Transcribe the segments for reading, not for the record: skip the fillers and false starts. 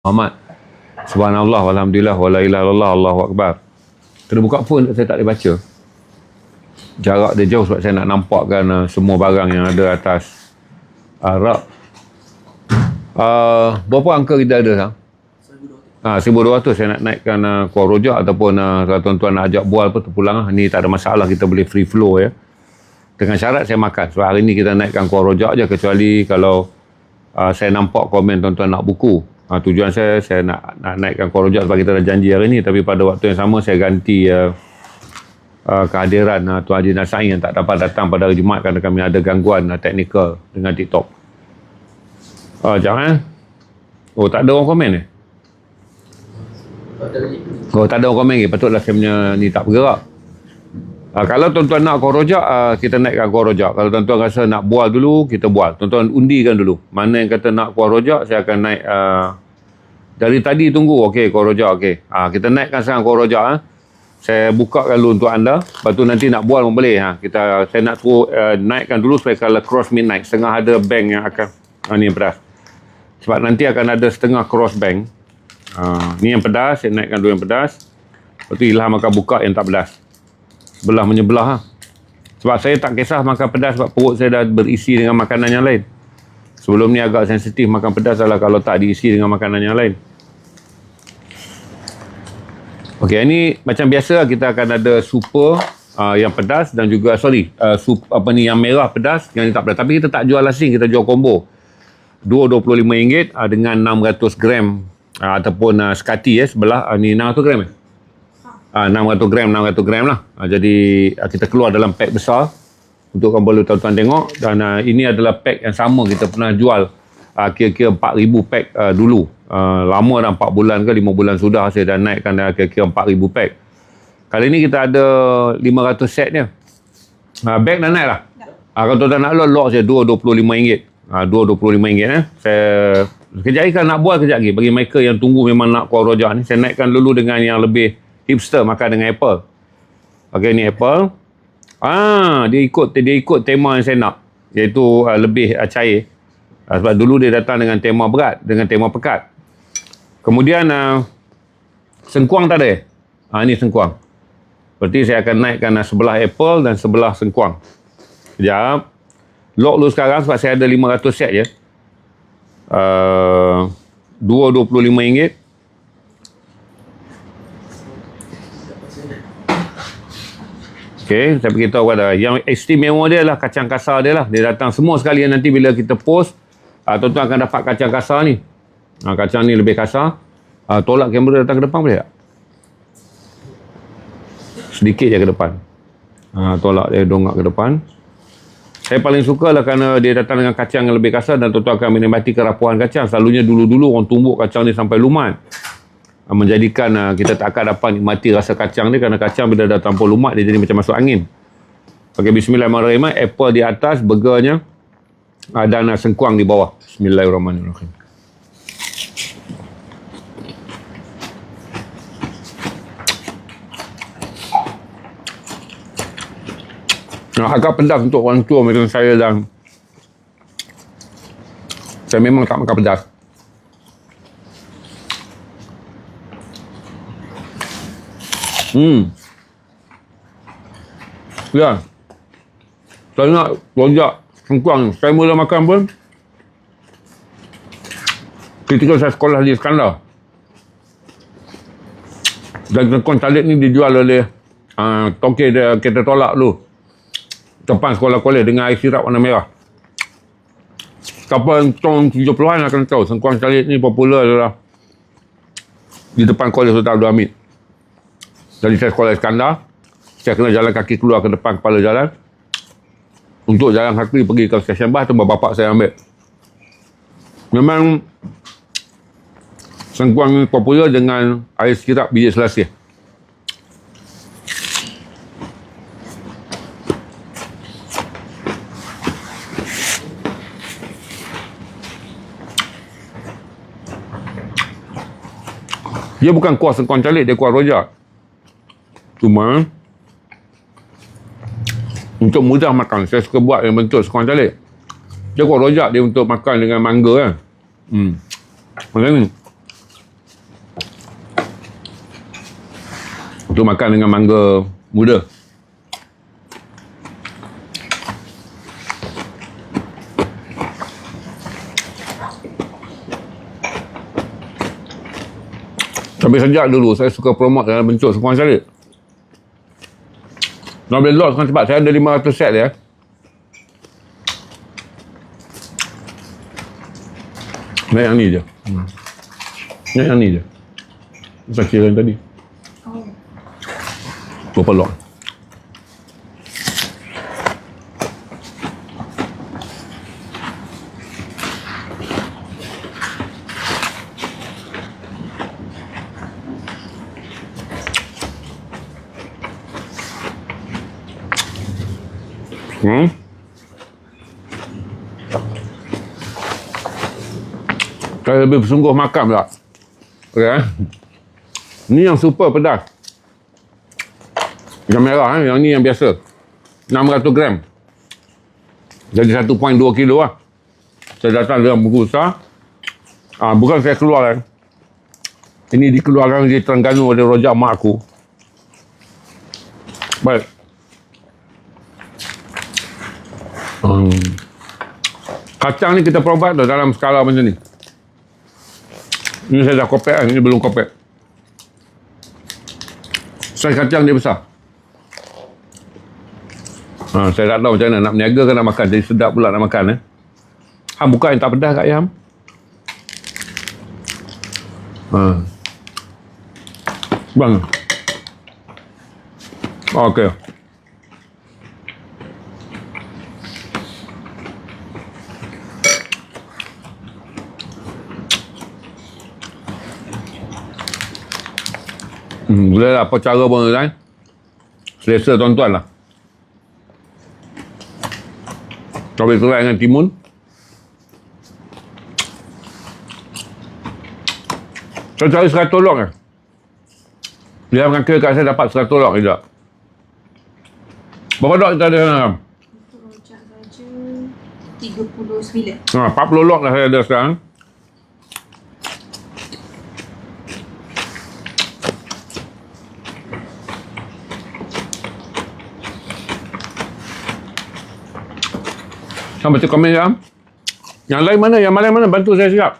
Muhammad. Subhanallah, walhamdulillah, wala ilaha illallah, Allahu akbar. Kena buka phone, saya tak boleh baca. Jarak dia jauh sebab saya nak nampakkan semua barang yang ada atas rak. Berapa angka kita ada sekarang? 1200 saya nak naikkan Kuala Rojak ataupun kalau tuan-tuan nak ajak bual pun terpulang ni tak ada masalah, kita boleh free flow ya. Dengan syarat saya makan. Sebab hari ni kita naikkan Kuala Rojak je, kecuali kalau saya nampak komen tuan-tuan nak buku. Tujuan saya nak naikkan Kuala Rojak sebab kita dah janji hari ni, tapi pada waktu yang sama saya ganti kehadiran Tuan Haji Nasai yang tak dapat datang pada hari Jumaat kerana kami ada gangguan teknikal dengan TikTok. Jangan. Oh, tak ada orang komen ni? Oh, tak ada orang komen lagi. Patutlah saya punya ni tak bergerak. Kalau tuan-tuan nak Kuala Rojak, kita naikkan Kuala Rojak. Kalau tuan-tuan rasa nak bual dulu, kita bual. Tuan-tuan undikan dulu. Mana yang kata nak Kuala Rojak, saya akan naik. Dari tadi tunggu, okey, Kuala Rojak, okey. Kita naikkan sekarang Kuala Rojak. Saya bukakan dulu untuk anda. Lepas tu nanti nak bual pun boleh. Saya nak naikkan dulu supaya kalau cross midnight, setengah ada bank yang akan, ni yang pedas. Sebab nanti akan ada setengah cross bank. Ni yang pedas, saya naikkan dulu yang pedas. Lepas tu Ilham akan buka yang tak pedas. Belah menyebelah. Sebab saya tak kisah makan pedas sebab perut saya dah berisi dengan makanan yang lain. Sebelum ni agak sensitif makan pedas adalah kalau tak diisi dengan makanan yang lain. Okey, ini macam biasa kita akan ada super yang pedas dan juga sup yang merah pedas, yang ni tak pedas. Tapi kita tak jual asing, kita jual combo. RM2.25 dengan 600 gram ataupun sekati sebelah ni 600 gram 600 gram lah. Jadi kita keluar dalam pack besar untuk boleh tuan-tuan tengok. Dan ini adalah pack yang sama kita pernah jual kira-kira 4,000 pack dulu. Lama dah 4 bulan ke 5 bulan sudah saya dah naikkan kira-kira 4,000 pack. Kali ni kita ada 500 set dia. Bag dah naik lah. Kalau tuan-tuan nak lock saya RM2.25. RM2.25 saya kejap lagi kan nak buat kejap lagi. Bagi mereka yang tunggu memang nak Kuala Rojak ni, saya naikkan dulu dengan yang lebih hipster, makan dengan apple. Okey, ni apple. Dia ikut tema yang saya nak, iaitu lebih cair. Sebab dulu dia datang dengan tema berat, dengan tema pekat. Kemudian sengkuang tak ada. Ni sengkuang. Berarti saya akan naikkan sebelah apple dan sebelah sengkuang. Sekejap. Lock dulu sekarang sebab saya ada 500 set je. RM2.25. Okey, saya beritahu pada yang istimewa dia lah kacang kasar dia lah. Dia datang semua sekali nanti bila kita post, tuan-tuan akan dapat kacang kasar ni. Kacang ni lebih kasar. Tolak kamera datang ke depan boleh tak? Sedikit je ke depan. Tolak dia dongak ke depan. Saya paling suka lah kerana dia datang dengan kacang yang lebih kasar dan tuan-tuan akan menikmati kerapuhan kacang. Selalunya dulu-dulu orang tumbuk kacang ni sampai lumat. Menjadikan kita tak akan dapat nikmati rasa kacang dia kerana kacang bila dah terlampau lumat dia jadi macam masuk angin. Okey, bismillahirrahmanirrahim. Apple di atas, burgernya dan sengkuang di bawah. Bismillahirrahmanirrahim. Agak pedas untuk orang tua macam saya dan saya memang tak makan pedas. Ya. Saya nak rojak sengkuang. Saya mula makan pun ketika saya sekolah di Iskandar. Dan sengkuang calit ni dijual oleh tokey dia, kita tolak dulu. Depan sekolah kolej dengan air sirap warna merah. Siapa tahun 70-an akan tahu sengkuang calit ni popular adalah di depan kolej Sultan Abdul Hamid. Jadi saya sekolah Iskandar, saya kena jalan kaki keluar ke depan kepala jalan untuk jalan kaki pergi ke stesen bas, tu bapak saya ambil. Memang sengkuang ni popular dengan air sirap biji selasih. Dia bukan kuah sengkuang calit, dia kuah rojak. Cuma untuk mudah makan, saya suka buat yang bentuk sengkuang calit. Dia kuah rojak dia untuk makan dengan mangga kan. Macam ni. Tu makan dengan mangga muda. Tapi sejak dulu saya suka promote dalam bentuk sokongan salib. Nak boleh load sekarang cepat. Saya ada 500 set dia. Naik yang ni je. Naik yang ni je. Saya kira yang tadi. Berapa lot? Saya lebih bersungguh makan pula. Okay. Ni yang super pedas. Yang merah, yang ni yang biasa. 600 gram. Jadi 1.2 kilo lah. Saya datang dengan buku besar. Bukan saya keluar. Ini dikeluarkan di Terengganu oleh rojak mak aku. Baik. Kacang ni kita probat dah dalam skala macam ni. Ini saya dah kopek kan, ini belum kopek. Saiz kacang dia besar. Saya tak tahu macam mana nak berniaga ke nak makan. Jadi sedap pula nak makan. Ham buka yang tak pedas kat ayam. Bang. Okey. Boleh lah, apa cara pun kan. Selesa tuan-tuan lah. Cabai kerai dengan timun. Saya cari 100 lok kan. Dia akan kira kat saya dapat 100 lok ke tak. Berapa lok kita ada sekarang? Untuk rojak saja 39. 40 lok dah saya ada sekarang. Baca komen ya. Yang lain mana? Yang mana bantu saya siap.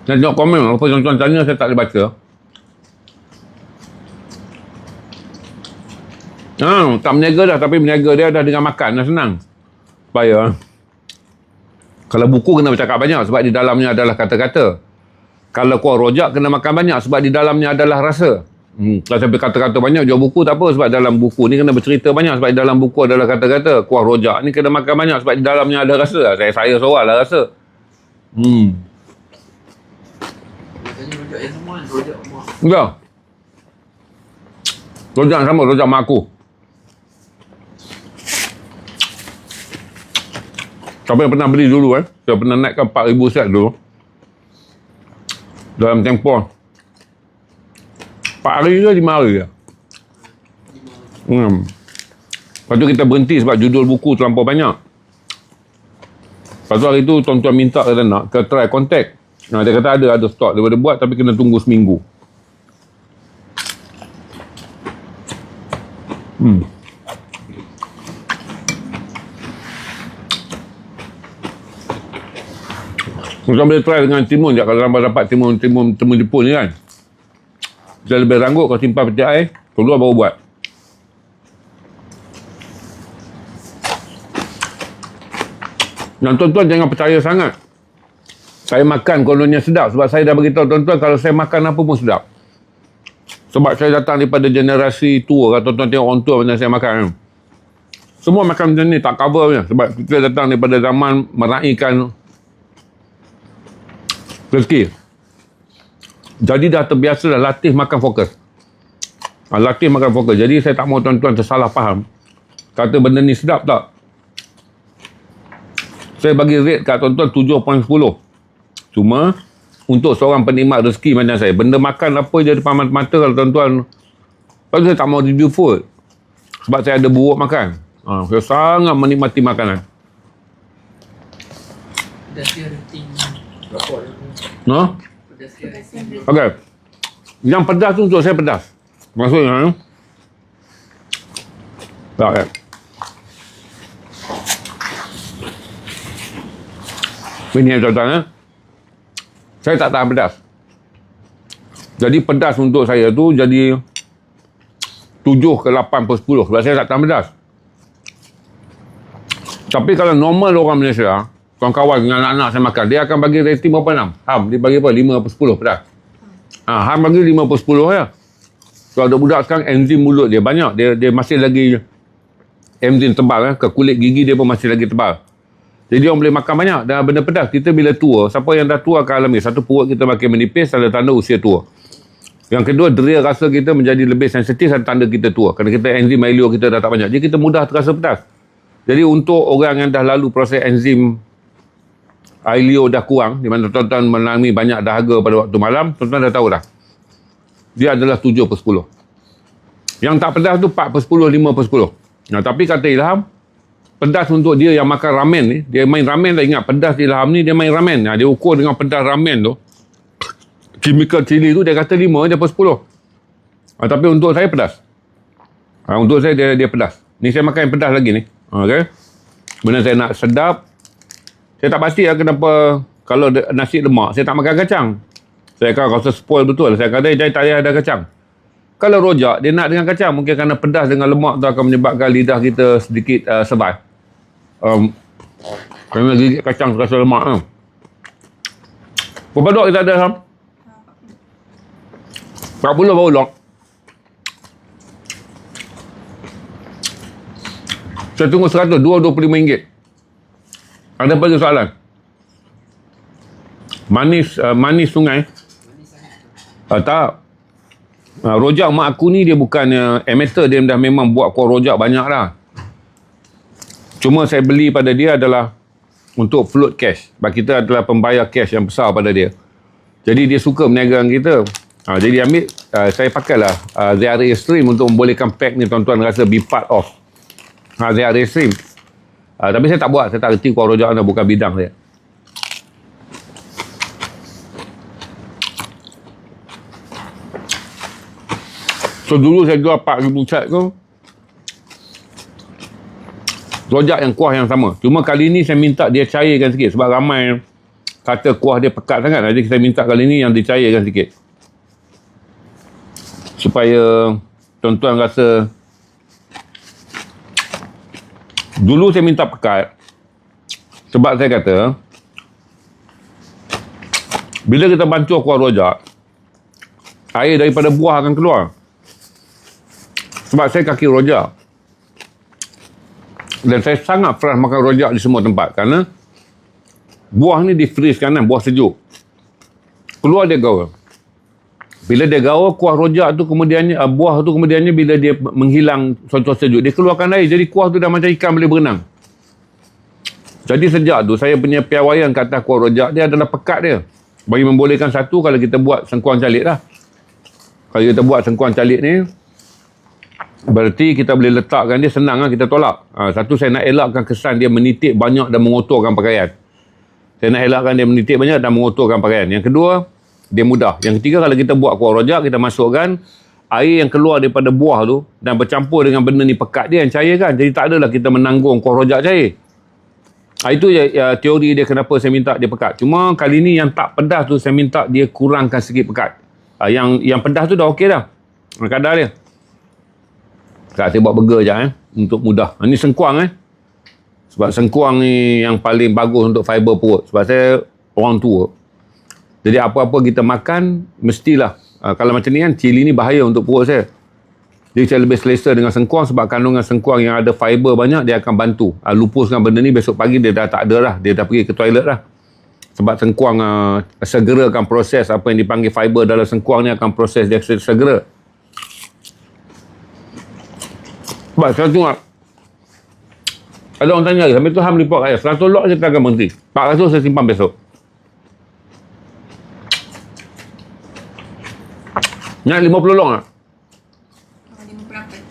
Saya tengok komen apa tuan-tuan tanya saya tak boleh baca. Tak berniaga dah, tapi berniaga dia dah dengan makan dah senang. Supaya kalau buku kena bercakap banyak sebab di dalamnya adalah kata-kata. Kalau kuah rojak kena makan banyak sebab di dalamnya adalah rasa. Kalau saya berkata-kata banyak, jual buku tak apa sebab dalam buku ni kena bercerita banyak sebab di dalam buku adalah kata-kata. Kuah rojak ni kena makan banyak sebab di dalamnya ada rasa. Saya soal lah rasa. Biasanya rojak yang sama kan, rojak mak. Ya. Rojak sama, rojak mak aku. Siapa yang pernah beli dulu saya pernah naikkan 4,000 set dulu. Dalam tempoh 4 hari ke 5 hari ke? Lepas tu kita berhenti sebab judul buku terlampau banyak. Lepas tu hari tu tuan-tuan minta kata nak ke try contact. Dia kata ada stok. Dia boleh buat tapi kena tunggu seminggu. Tuan boleh try dengan timun je. Kalau dapat timun Jepun ni kan. Dia lebih ranggut kau simpan peti air, keluar baru buat. Dan tuan-tuan jangan percaya sangat. Saya makan kononnya sedap sebab saya dah beritahu tuan-tuan kalau saya makan apa pun sedap. Sebab saya datang daripada generasi tua. Kalau tuan-tuan tengok orang tua macam saya makan kan. Semua makan macam ni, tak cover punya. Sebab kita datang daripada zaman meraihkan rezeki. Jadi dah terbiasa dah latih makan fokus. Latih makan fokus. Jadi saya tak mau tuan-tuan tersalah faham. Kata benda ni sedap tak? Saya bagi rate kat tuan-tuan 7.10. Cuma untuk seorang penikmat rezeki macam saya, benda makan apa je depan mata kalau tuan-tuan. Kalau saya tak mau review food. Sebab saya ada buruk makan. Saya sangat menikmati makanan. Pedas dia rating berapa? No? Pedas dia rating. Okey. Yang pedas tu untuk saya pedas. Maksudnya, tak. Ini tuan-tuan, saya tak tahan pedas. Jadi pedas untuk saya tu jadi 7 ke 8 per 10 sebab saya tak tahan pedas. Tapi kalau normal orang Malaysia, kawan-kawan dengan anak-anak saya makan, dia akan bagi rating berapa 6? Dia bagi apa? 5 per 10 pedas. Ham bagi 5 per 10 ya. Kalau ada budak sekarang, enzim mulut dia banyak. Dia masih lagi enzim tebal. Ke kulit gigi dia pun masih lagi tebal. Jadi orang boleh makan banyak. Dan benda pedas, kita bila tua, siapa yang dah tua akan alami. Satu, perut kita makin menipis, tanda-tanda usia tua. Yang kedua, deria rasa kita menjadi lebih sensitif, tanda kita tua. Kerana kita enzim ileum kita dah tak banyak. Jadi kita mudah terasa pedas. Jadi untuk orang yang dah lalu proses enzim ileum dah kurang, di mana tuan-tuan mengalami banyak dahaga pada waktu malam, tuan-tuan dah tahu dah. Dia adalah 7 per 10. Yang tak pedas tu 4 per 10, 5 per 10. Nah, tapi kata Ilham, pedas untuk dia yang makan ramen ni, dia main ramen tak ingat, pedas Ilham ni dia main ramen. Dia ukur dengan pedas ramen tu, chemical chili tu dia kata 5 je per 10. Tapi untuk saya pedas. Untuk saya dia pedas. Ni saya makan yang pedas lagi ni. Okay. Benda saya nak sedap, saya tak pasti lah kenapa kalau nasi lemak, saya tak makan kacang. Saya akan rasa spoil betul. Saya kata, tak payah ada kacang. Kalau rojak, dia nak dengan kacang. Mungkin kerana pedas dengan lemak tu akan menyebabkan lidah kita sedikit sebat. Kerana gigit kacang terasa lemak. Berapa dok kita ada, Ham? 40 baru lock. Saya tunggu 100, RM25. Ada apa soalan? Manis sungai? Tak. Rojak mak aku ni dia bukan amateur, dia dah memang buat kuah rojak banyak dah. Cuma saya beli pada dia adalah untuk float cash. Sebab kita adalah pembayar cash yang besar pada dia. Jadi dia suka berniaga dengan kita. Jadi ambil, saya pakailah ZRA Stream untuk membolehkan pack ni tuan-tuan rasa be part of ZRA Stream. Tapi saya tak buat, saya tak reti kuah rojak anda, bukan bidang saya. So dulu saya jual 4,000 set tu, rojak yang kuah yang sama. Cuma kali ni saya minta dia cairkan sikit sebab ramai kata kuah dia pekat sangat. Jadi saya minta kali ni yang dicairkan sikit. Supaya tuan-tuan rasa. Dulu saya minta pekat sebab saya kata bila kita bancuh kuah rojak, air daripada buah akan keluar. Sebab saya kaki rojak dan saya sangat frust makan rojak di semua tempat kerana buah ni di freeze kanan, buah sejuk, keluar dia gaul. Bila dia gaul, kuah rojak tu kemudiannya, buah tu kemudiannya bila dia menghilang cuaca sejuk, dia keluarkan air. Jadi kuah tu dah macam ikan boleh berenang. Jadi sejak tu saya punya piawaian ke atas kuah rojak dia adalah pekat dia. Bagi membolehkan satu, kalau kita buat sengkuang calik lah. Kalau kita buat sengkuang calik ni, berarti kita boleh letakkan dia senang lah, kita tolak. Satu, saya nak elakkan kesan dia menitik banyak dan mengotorkan pakaian. Saya nak elakkan dia menitik banyak dan mengotorkan pakaian. Yang kedua, dia mudah. Yang ketiga, kalau kita buat kuah rojak, kita masukkan air yang keluar daripada buah tu dan bercampur dengan benda ni pekat dia yang cair kan. Jadi tak adalah kita menanggung kuah rojak cair. Itu teori dia kenapa saya minta dia pekat. Cuma kali ni yang tak pedas tu saya minta dia kurangkan sikit pekat. Yang pedas tu dah okey dah. Kadar dia. Saya buat burger je untuk mudah. Ini sengkuang Sebab sengkuang ni yang paling bagus untuk fiber perut. Sebab saya orang tua. Jadi apa-apa kita makan, mestilah. Kalau macam ni kan, cili ni bahaya untuk perut saya. Jadi saya lebih selesa dengan sengkuang sebab kandungan sengkuang yang ada fiber banyak, dia akan bantu. Lupuskan benda ni, besok pagi dia dah tak ada dah. Dia dah pergi ke toilet dah. Sebab sengkuang segerakan proses apa yang dipanggil fiber dalam sengkuang ni akan proses dia segera. Sebab saya tengok, ada orang tanya, sampai tu Ham report saya, 100 lot saya akan berhenti. 400 saya simpan besok. Nak 50 lot tak?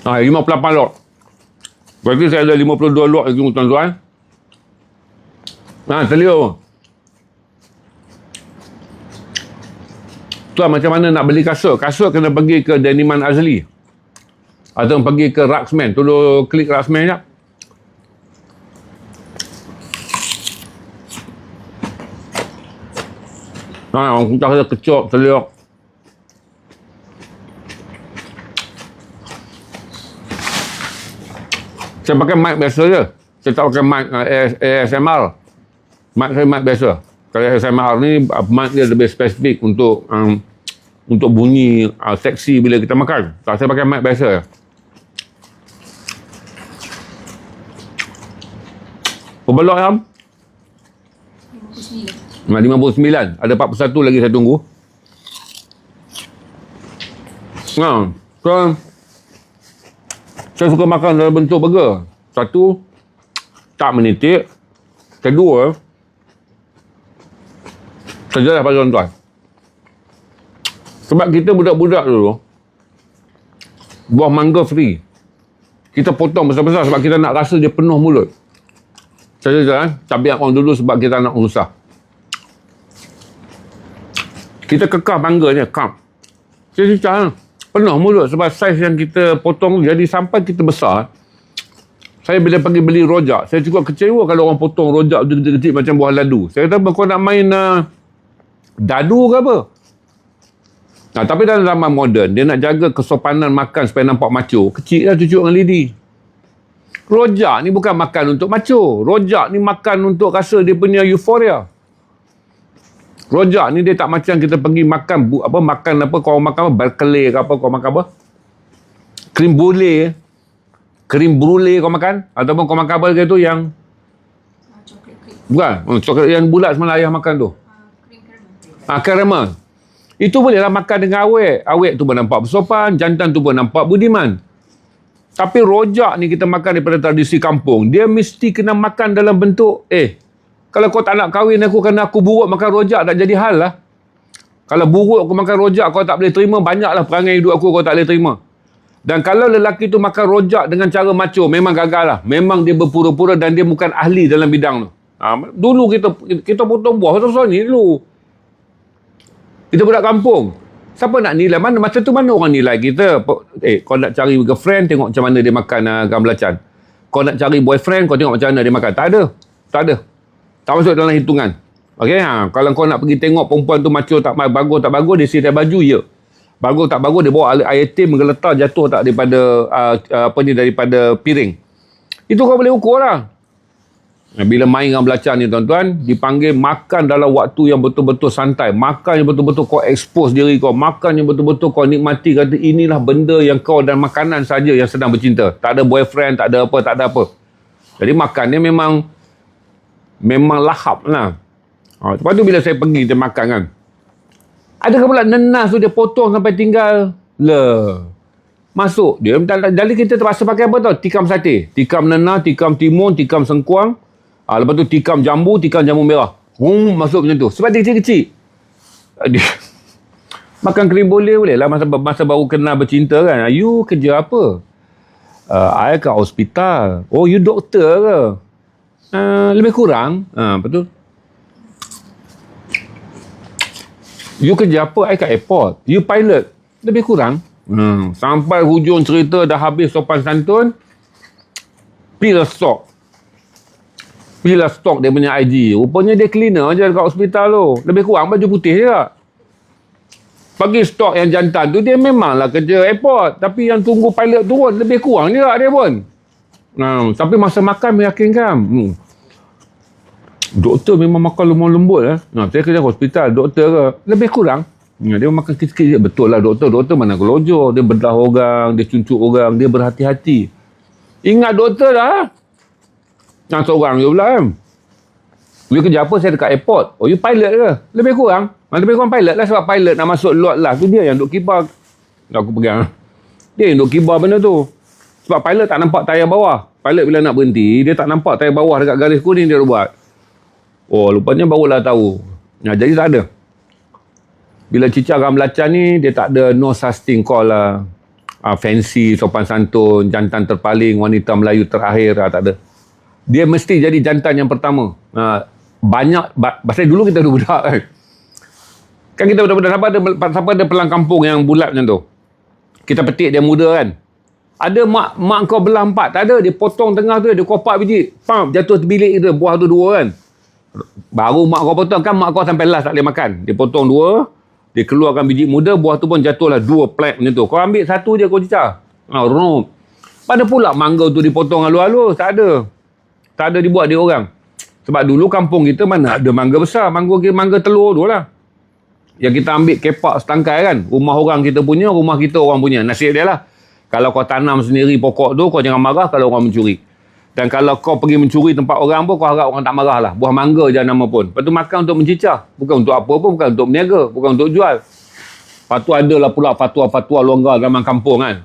58 lot. Berarti saya ada 52 lot lagi tuan-tuan. Telur. Tuan macam mana nak beli kasut? Kasut kena pergi ke Deniman Azli. Atau pergi ke Ruxman. Tolong klik Ruxman sekejap. Orang kucah kata kecok, teliok. Saya pakai mic biasa je. Saya tak pakai mic ASMR. Mic saya mic biasa. Kalau ASMR ni, mic dia lebih spesifik untuk bunyi seksi bila kita makan. Tak, saya pakai mic biasa je. Pebelok Ham? 59. Ada 41 lagi saya tunggu. So, saya suka makan dalam bentuk burger. Satu, tak menitik. Kedua, sejarah pada tuan-tuan. Sebab kita budak-budak dulu, buah mangga free. Kita potong besar-besar sebab kita nak rasa dia penuh mulut. Saya cabiak orang dulu sebab kita nak usah. Kita kekah mangga ni, kam. Saya cakap, penuh mulut sebab saiz yang kita potong jadi sampai kita besar. Saya bila pergi beli rojak, saya cukup kecewa kalau orang potong rojak kecil-kecil macam buah ladu. Saya kata, kau nak main dadu ke apa? Nah, tapi dalam zaman moden, dia nak jaga kesopanan makan supaya nampak macho. Kecil lah cucuk dengan lidi. Rojak ni bukan makan untuk macho. Rojak ni makan untuk rasa dia punya euforia. Rojak ni dia tak macam kita pergi makan kau makan apa, berkelay ke apa, kau makan apa? Krim brulee. Krim brulee kau makan? Ataupun kau makan apa lagi tu yang Coklat cream. bukan, coklat yang bulat semalam ayah makan tu. Cream caramel. Caramel. Itu bolehlah makan dengan awet. Awet tu pun nampak bersopan, jantan tu pun nampak budiman. Tapi rojak ni kita makan daripada tradisi kampung. Dia mesti kena makan dalam bentuk, kalau kau tak nak kahwin aku kerana aku buruk makan rojak, tak jadi hal lah. Kalau buruk aku makan rojak, kau tak boleh terima, banyaklah perangai hidup aku kau tak boleh terima. Dan kalau lelaki tu makan rojak dengan cara macho, memang gagal lah. Memang dia berpura-pura dan dia bukan ahli dalam bidang tu. Dulu kita potong buah pasal ni dulu. Kita budak kampung. Siapa nak nilai? Masa tu mana orang nilai kita? Kau nak cari girlfriend, tengok macam mana dia makan gam belacan. Kau nak cari boyfriend, kau tengok macam mana dia makan. Tak ada. Tak masuk dalam hitungan. Okey, kalau kau nak pergi tengok perempuan tu macho tak bagus, dia sedia baju, ya. Bagus tak bagus, dia bawa air tim menggeletar jatuh tak daripada daripada piring. Itu kau boleh ukur lah. Bila main dengan belacan ni tuan-tuan, dipanggil makan dalam waktu yang betul-betul santai. Makan yang betul-betul kau expose diri kau. Makan yang betul-betul kau nikmati. Kata inilah benda yang kau dan makanan saja yang sedang bercinta. Tak ada boyfriend, tak ada apa. Jadi makan ni memang lahap lah. Lepas tu bila saya pergi dia makan kan. Adakah pula nenas tu dia potong sampai tinggal. Masuk dia. Jadi kita terpaksa pakai apa tau? Tikam sate. Tikam nenas, tikam timun, tikam sengkuang. Lepas tu tikam jambu merah. Masuk macam tu. Sebab dia kecil-kecil. Makan krim boleh lah. Masa baru kenal bercinta kan. You kerja apa? I kat hospital. Oh, you doktor ke? Lebih kurang. Betul. You kerja apa? I kat airport. You pilot. Lebih kurang. Sampai hujung cerita dah habis sopan santun. Pila stok dia punya IG. Rupanya dia cleaner je dekat hospital tu. Lebih kurang baju putih je tak? Bagi stok yang jantan tu dia memanglah kerja airport. Tapi yang tunggu pilot turun lebih kurang je tak dia pun. Tapi masa makan meyakinkan. Doktor memang makan lemah lembut. Saya kerja hospital. Doktor ke? Lebih kurang. Dia makan sikit-sikit. Betul lah doktor. Doktor mana kelojo. Dia bedah orang. Dia cuncuk orang. Dia berhati-hati. Ingat doktor dah. Yang seorang je pula kan. You kerja apa? Saya dekat airport. Oh, you pilot ke? Lebih kurang. Lebih kurang pilot lah. Sebab pilot nak masuk lot lah. Tu dia yang duk kibar. Aku pegang. Dia yang duk kibar benda tu. Sebab pilot tak nampak tayar bawah. Pilot bila nak berhenti, dia tak nampak tayar bawah dekat garis kuning dia buat. Oh, lupanya barulah tahu. Jadi tak ada. Bila cicak gam belacan ni, dia tak ada no such thing call lah. Fancy, sopan santun, jantan terpaling, wanita Melayu terakhir. Tak ada. Dia mesti jadi jantan yang pertama. Banyak, pasal dulu kita budak kan. Kan kita betul-betul siapa ada pelang kampung yang bulat macam tu. Kita petik dia muda kan. Ada mak kau belah 4. Tak ada. Dia potong tengah tu. Dia kopak biji. Pam, jatuh bilik kita. Buah tu 2 kan. Baru mak kau potong. Kan mak kau sampai last tak boleh makan. Dia potong 2. Dia keluarkan biji muda. Buah tu pun jatuhlah 2 plek macam tu. Kau ambil 1 je kau cicah. Ronok. Pada pula mangga tu dipotong halus-halus. Tak ada. Tak ada dibuat dia orang. Sebab dulu kampung kita mana ada mangga besar. Mangga telur tu lah. Yang kita ambil kepak setangkai kan. Rumah orang kita punya. Rumah kita orang punya. Nasib dia lah. Kalau kau tanam sendiri pokok tu, kau jangan marah kalau orang mencuri. Dan kalau kau pergi mencuri tempat orang pun, kau harap orang tak marah lah. Buah mangga je nama pun. Lepas tu makan untuk mencicah. Bukan untuk apa pun, bukan untuk berniaga. Bukan untuk jual. Lepas tu adalah pula fatwa-fatwa longgar dalam kampung kan.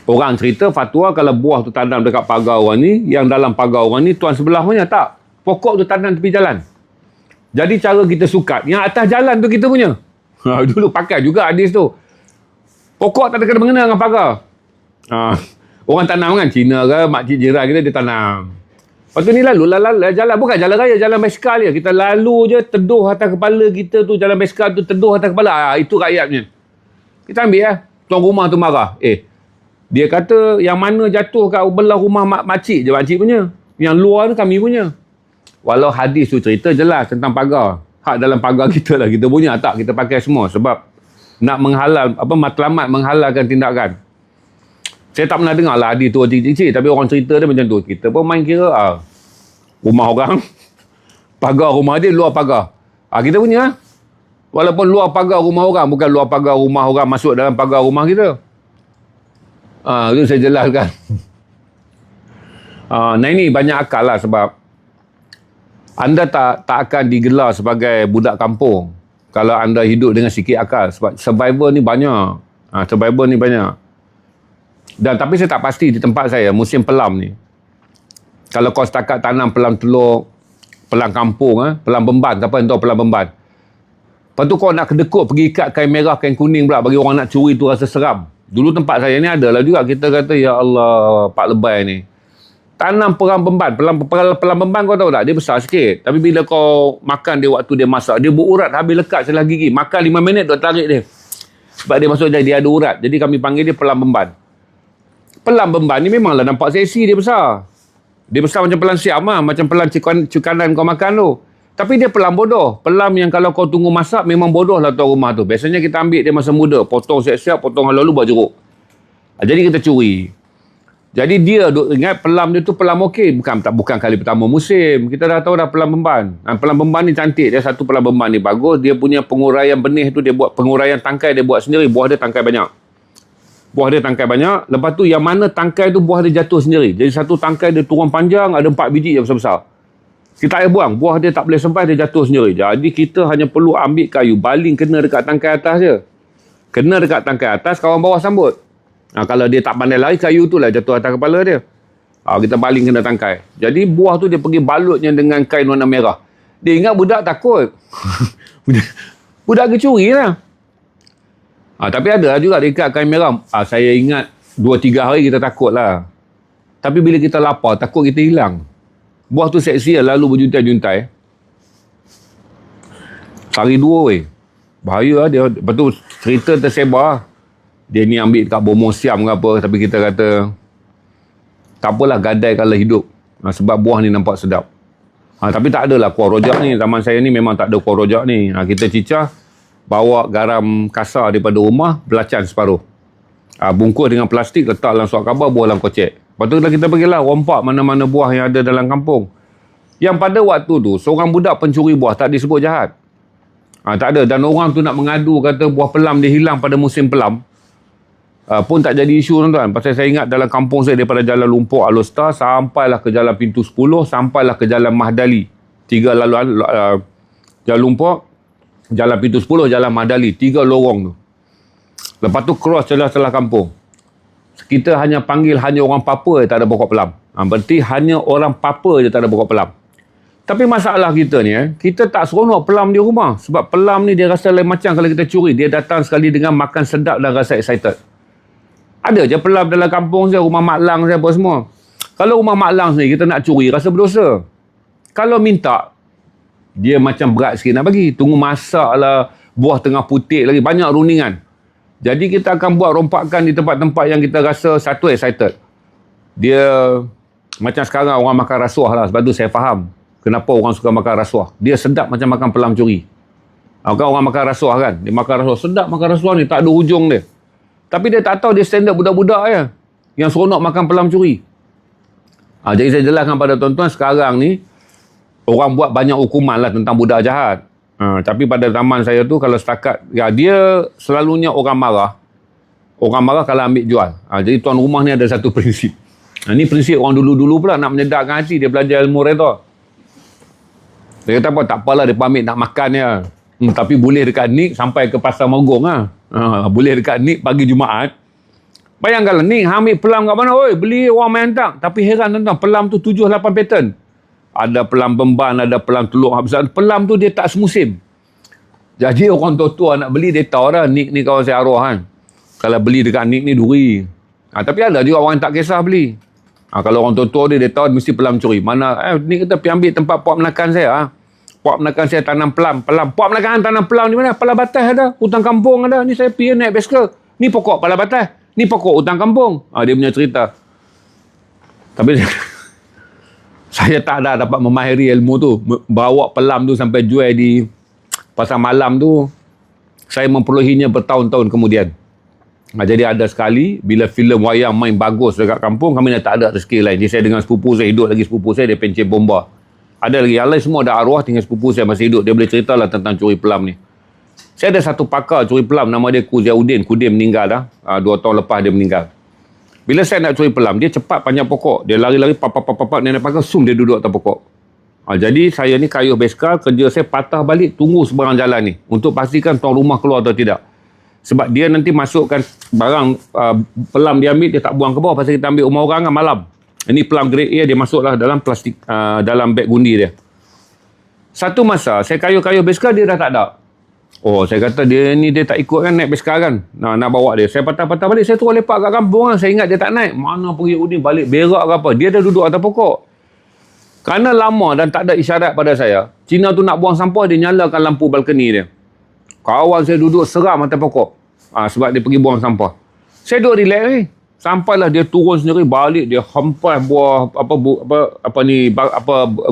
Orang cerita fatwa kalau buah tu tanam dekat pagar orang ni, yang dalam pagar orang ni, tuan sebelah punya tak. Pokok tu tanam tepi jalan. Jadi cara kita sukat, yang atas jalan tu kita punya. Dulu pakai juga hadis tu. Pokok tak ada kena-mengena dengan pagar. Orang tanam kan, Cina ke, makcik jiran kita, dia tanam. Lepas tu ni lalu jalan, bukan jalan raya, jalan basikal je. Kita lalu je, teduh atas kepala kita tu, jalan basikal tu, teduh atas kepala. Itu rakyatnya. Kita ambil lah. Tuan rumah tu marah. Dia kata, yang mana jatuh kat belah rumah makcik je, makcik punya. Yang luar tu kami punya. Walau hadis tu cerita jelas tentang pagar. Hak dalam pagar kita lah, kita punya. Tak, kita pakai semua. Sebab nak menghalal, matlamat menghalalkan tindakan. Saya tak pernah dengar lah hadis tu cik-cik, tapi orang cerita dia macam tu. Kita pun main kira rumah orang, pagar rumah dia, luar pagar. Kita punya. Walaupun luar pagar rumah orang, bukan luar pagar rumah orang masuk dalam pagar rumah kita. Itu saya jelaskan. Nah ini banyak akal lah sebab anda tak akan digelar sebagai budak kampung kalau anda hidup dengan sikit akal. Sebab survivor ni banyak. Survivor ni banyak. Dan tapi saya tak pasti di tempat saya, musim pelam ni. Kalau kau setakat tanam pelam telur, pelang kampung, pelang Bemban. Siapa yang tahu pelang Bemban? Lepas tu kau nak kedekut pergi ikat kain merah, kain kuning pula bagi orang nak curi tu rasa seram. Dulu tempat saya ni adalah juga kita kata, ya Allah, Pak Lebay ni. Tanam pelang Bemban. Pelang Bemban kau tahu tak? Dia besar sikit. Tapi bila kau makan dia waktu dia masak, dia berurat habis lekat selah gigi. Makan 5 minit dah tarik dia. Sebab dia masuk dia ada urat. Jadi kami panggil dia pelang Bemban. Pelang Bemban ni memanglah nampak seksi dia besar. Dia besar macam pelang siam lah. Macam pelang cukanan kau makan tu. Tapi dia pelang bodoh. Pelang yang kalau kau tunggu masak memang bodoh lah tuan rumah tu. Biasanya kita ambil dia masa muda. Potong siap-siap, potong lalu buat jeruk. Jadi kita curi. Jadi dia ingat pelam dia tu pelam okey. Bukan kali pertama musim. Kita dah tahu dah pelam Bemban. Pelam Bemban ni cantik. Dia satu pelam Bemban ni bagus. Dia punya penguraian benih tu dia buat. Penguraian tangkai dia buat sendiri. Buah dia tangkai banyak. Lepas tu yang mana tangkai tu buah dia jatuh sendiri. Jadi satu tangkai dia turun panjang. Ada 4 biji yang besar-besar. Kita tak buang. Buah dia tak boleh sampai. Dia jatuh sendiri. Jadi kita hanya perlu ambil kayu. Baling kena dekat tangkai atas je. Kena dekat tangkai atas. Kawan bawah sambut. Kalau dia tak pandai lari, kayu tu lah jatuh atas kepala dia. Kita baling kena tangkai. Jadi buah tu dia pergi balutnya dengan kain warna merah. Dia ingat budak takut. budak kecuri lah. Tapi ada juga dia ikat kain merah. Saya ingat 2-3 hari kita takut lah. Tapi bila kita lapar, takut kita hilang. Buah tu seksi lah, lalu berjuntai-juntai. Hari 2 weh. Bahaya lah dia. Lepas tu cerita tersebar. Dia ni ambil kat Bomo Siam ke apa. Tapi kita kata, tak apalah gadai kalau hidup. Sebab buah ni nampak sedap. Tapi tak adalah kuah rojak ni. Zaman saya ni memang tak ada kuah rojak ni. Kita cicah, bawa garam kasar daripada rumah, belacan separuh. Bungkus dengan plastik, letak dalam suat khabar, buah dalam kocek. Lepas tu kita pergilah rompak mana-mana buah yang ada dalam kampung. Yang pada waktu tu, seorang budak pencuri buah tak disebut jahat. Tak ada. Dan orang tu nak mengadu kata buah pelam dia hilang pada musim pelam. Pun tak jadi isu tuan-tuan. Pasal saya ingat dalam kampung saya daripada Jalan Lumpur Alostar sampailah ke Jalan Pintu 10, sampailah ke Jalan Mahdali. 3 laluan Jalan Lumpur, Jalan Pintu 10, Jalan Mahdali. 3 lorong tu. Lepas tu cross celah-celah kampung. Kita hanya panggil hanya orang Papua yang tak ada pokok pelam. Berarti hanya orang Papua je tak ada pokok pelam. Tapi masalah kita ni, kita tak seronok pelam di rumah. Sebab pelam ni dia rasa lain macam kalau kita curi. Dia datang sekali dengan makan sedap dan rasa excited. Ada je pelam dalam kampung saya, rumah Mak Lang saya apa semua. Kalau rumah Mak Lang sendiri kita nak curi, rasa berdosa. Kalau minta, Dia macam berat sikit nak bagi. Tunggu masak lah, buah tengah putih lagi, banyak runingan. Jadi kita akan buat rompakan di tempat-tempat yang kita rasa satu excited. Dia macam sekarang orang makan rasuah lah. Sebab tu saya faham kenapa orang suka makan rasuah. Dia sedap macam makan pelam curi. Kan orang makan rasuah kan. Dia makan rasuah. Sedap makan rasuah ni. Tak ada hujung dia. Tapi dia tak tahu dia standard budak-budak je. Yang seronok makan pelam curi. Jadi saya jelaskan pada tuan-tuan. Sekarang ni orang buat banyak hukuman lah tentang budak jahat. Tapi pada zaman saya tu kalau setakat ya, dia selalunya orang marah kalau ambil jual. Jadi tuan rumah ni ada satu prinsip. Ni prinsip orang dulu-dulu pula nak menyedarkan hati. Dia belajar ilmu reda. Dia kata apa? Tak apalah dia ambil nak makan je. Tapi boleh dekat Nik sampai ke Pasar Mogong lah. Boleh dekat Nik pagi Jumaat. Bayangkanlah Nik ambil pelam kat mana? Oi, beli orang main tak. Tapi heran tentang pelam tu 7-8 pattern. Ada pelam Bemban, ada pelam Teluk Habsan. Pelam tu dia tak semusim. Jadi orang tua-tua nak beli, dia tahu dah Nik ni kawan saya arwah kan. Kalau beli dekat Nik ni duri. Tapi ada juga orang yang tak kisah beli. Kalau orang tua-tua dia tahu mesti pelam curi. Mana, Nik kata pergi ambil tempat puak menakan saya. Puak menakan saya tanam pelam. Puak menakan tanam pelam di mana? Pala Batas ada. Hutan kampung ada. Ni saya pergi naik basikal. Ni pokok Pala Batas. Ni pokok hutan kampung. Dia punya cerita. Tapi saya tak ada dapat memahiri ilmu tu. Bawa pelam tu sampai jual di pasar malam tu. Saya memperolehinya bertahun-tahun kemudian. Jadi ada sekali, bila filem wayang main bagus dekat kampung, kami dah tak ada rezeki lain. Jadi saya dengan sepupu saya, hidup lagi sepupu saya, dia pencet bomba. Ada lagi, yang lain semua ada arwah, tinggal sepupu saya masih hidup. Dia boleh ceritalah tentang curi pelam ni. Saya ada satu pakar curi pelam, nama dia Kuziauddin. Kudim meninggal dah. 2 tahun lepas dia meninggal. Bila saya nak curi pelam, dia cepat panjang pokok. Dia lari-lari, pap-pap-pap, dia nak pakai, dia duduk atas pokok. Jadi saya ni kayuh basikal, kerja saya patah balik, tunggu seberang jalan ni. Untuk pastikan tuan rumah keluar atau tidak. Sebab dia nanti masukkan barang, pelam dia ambil, dia tak buang ke bawah. Pasal kita ambil rumah orang kan malam. Ini pelam grade A, dia masuklah dalam plastik, dalam beg gundi dia. Satu masa, saya kayuh-kayuh basikal, dia dah tak ada. Saya kata dia ni dia tak ikut kan naik basikal kan. Nak bawa dia. Saya patah-patah balik. Saya terus lepak kat kampung kan. Saya ingat dia tak naik. Mana pergi Udin balik berak ke apa. Dia dah duduk atas pokok. Kerana lama dan tak ada isyarat pada saya. Cina tu nak buang sampah, dia nyalakan lampu balkoni dia. Kawan saya duduk seram atas pokok. Sebab dia pergi buang sampah. Saya duduk relax ni. Sampailah dia turun sendiri balik. Dia hempas buah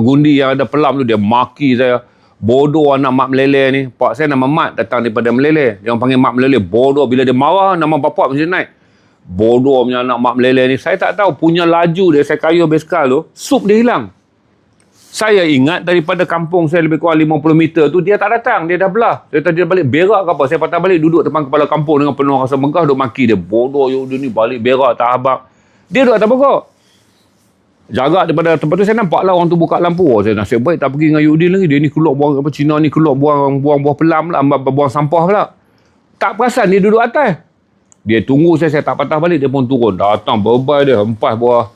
gundi yang ada pelam tu. Dia maki saya. Bodoh anak mak meleleh ni. Pak saya nama Mat datang daripada Meleleh. Dia orang panggil mak meleleh. Bodoh. Bila dia marah, nama bapak mesti naik. Bodoh punya anak mak meleleh ni. Saya tak tahu. Punya laju dia, saya kayuh basikal tu, sup dia hilang. Saya ingat daripada kampung saya lebih kurang 50 meter tu, dia tak datang. Dia dah belah. Saya tadi dia balik berak ke apa. Saya patah balik duduk depan kepala kampung dengan penuh rasa megah. Duk maki dia. Bodoh dia ni balik berak tak habaq. Dia duduk atas pokok. Jarak daripada tempat tu saya nampak lah orang tu buka lampu. Saya nasib baik tak pergi dengan Yudin lagi. Dia ni keluar buang apa, Cina ni keluar buang buah pelam lah, buang sampah pula. Tak perasan dia duduk atas. Dia tunggu saya tak patah balik, dia pun turun. Datang berbay dia hempas buah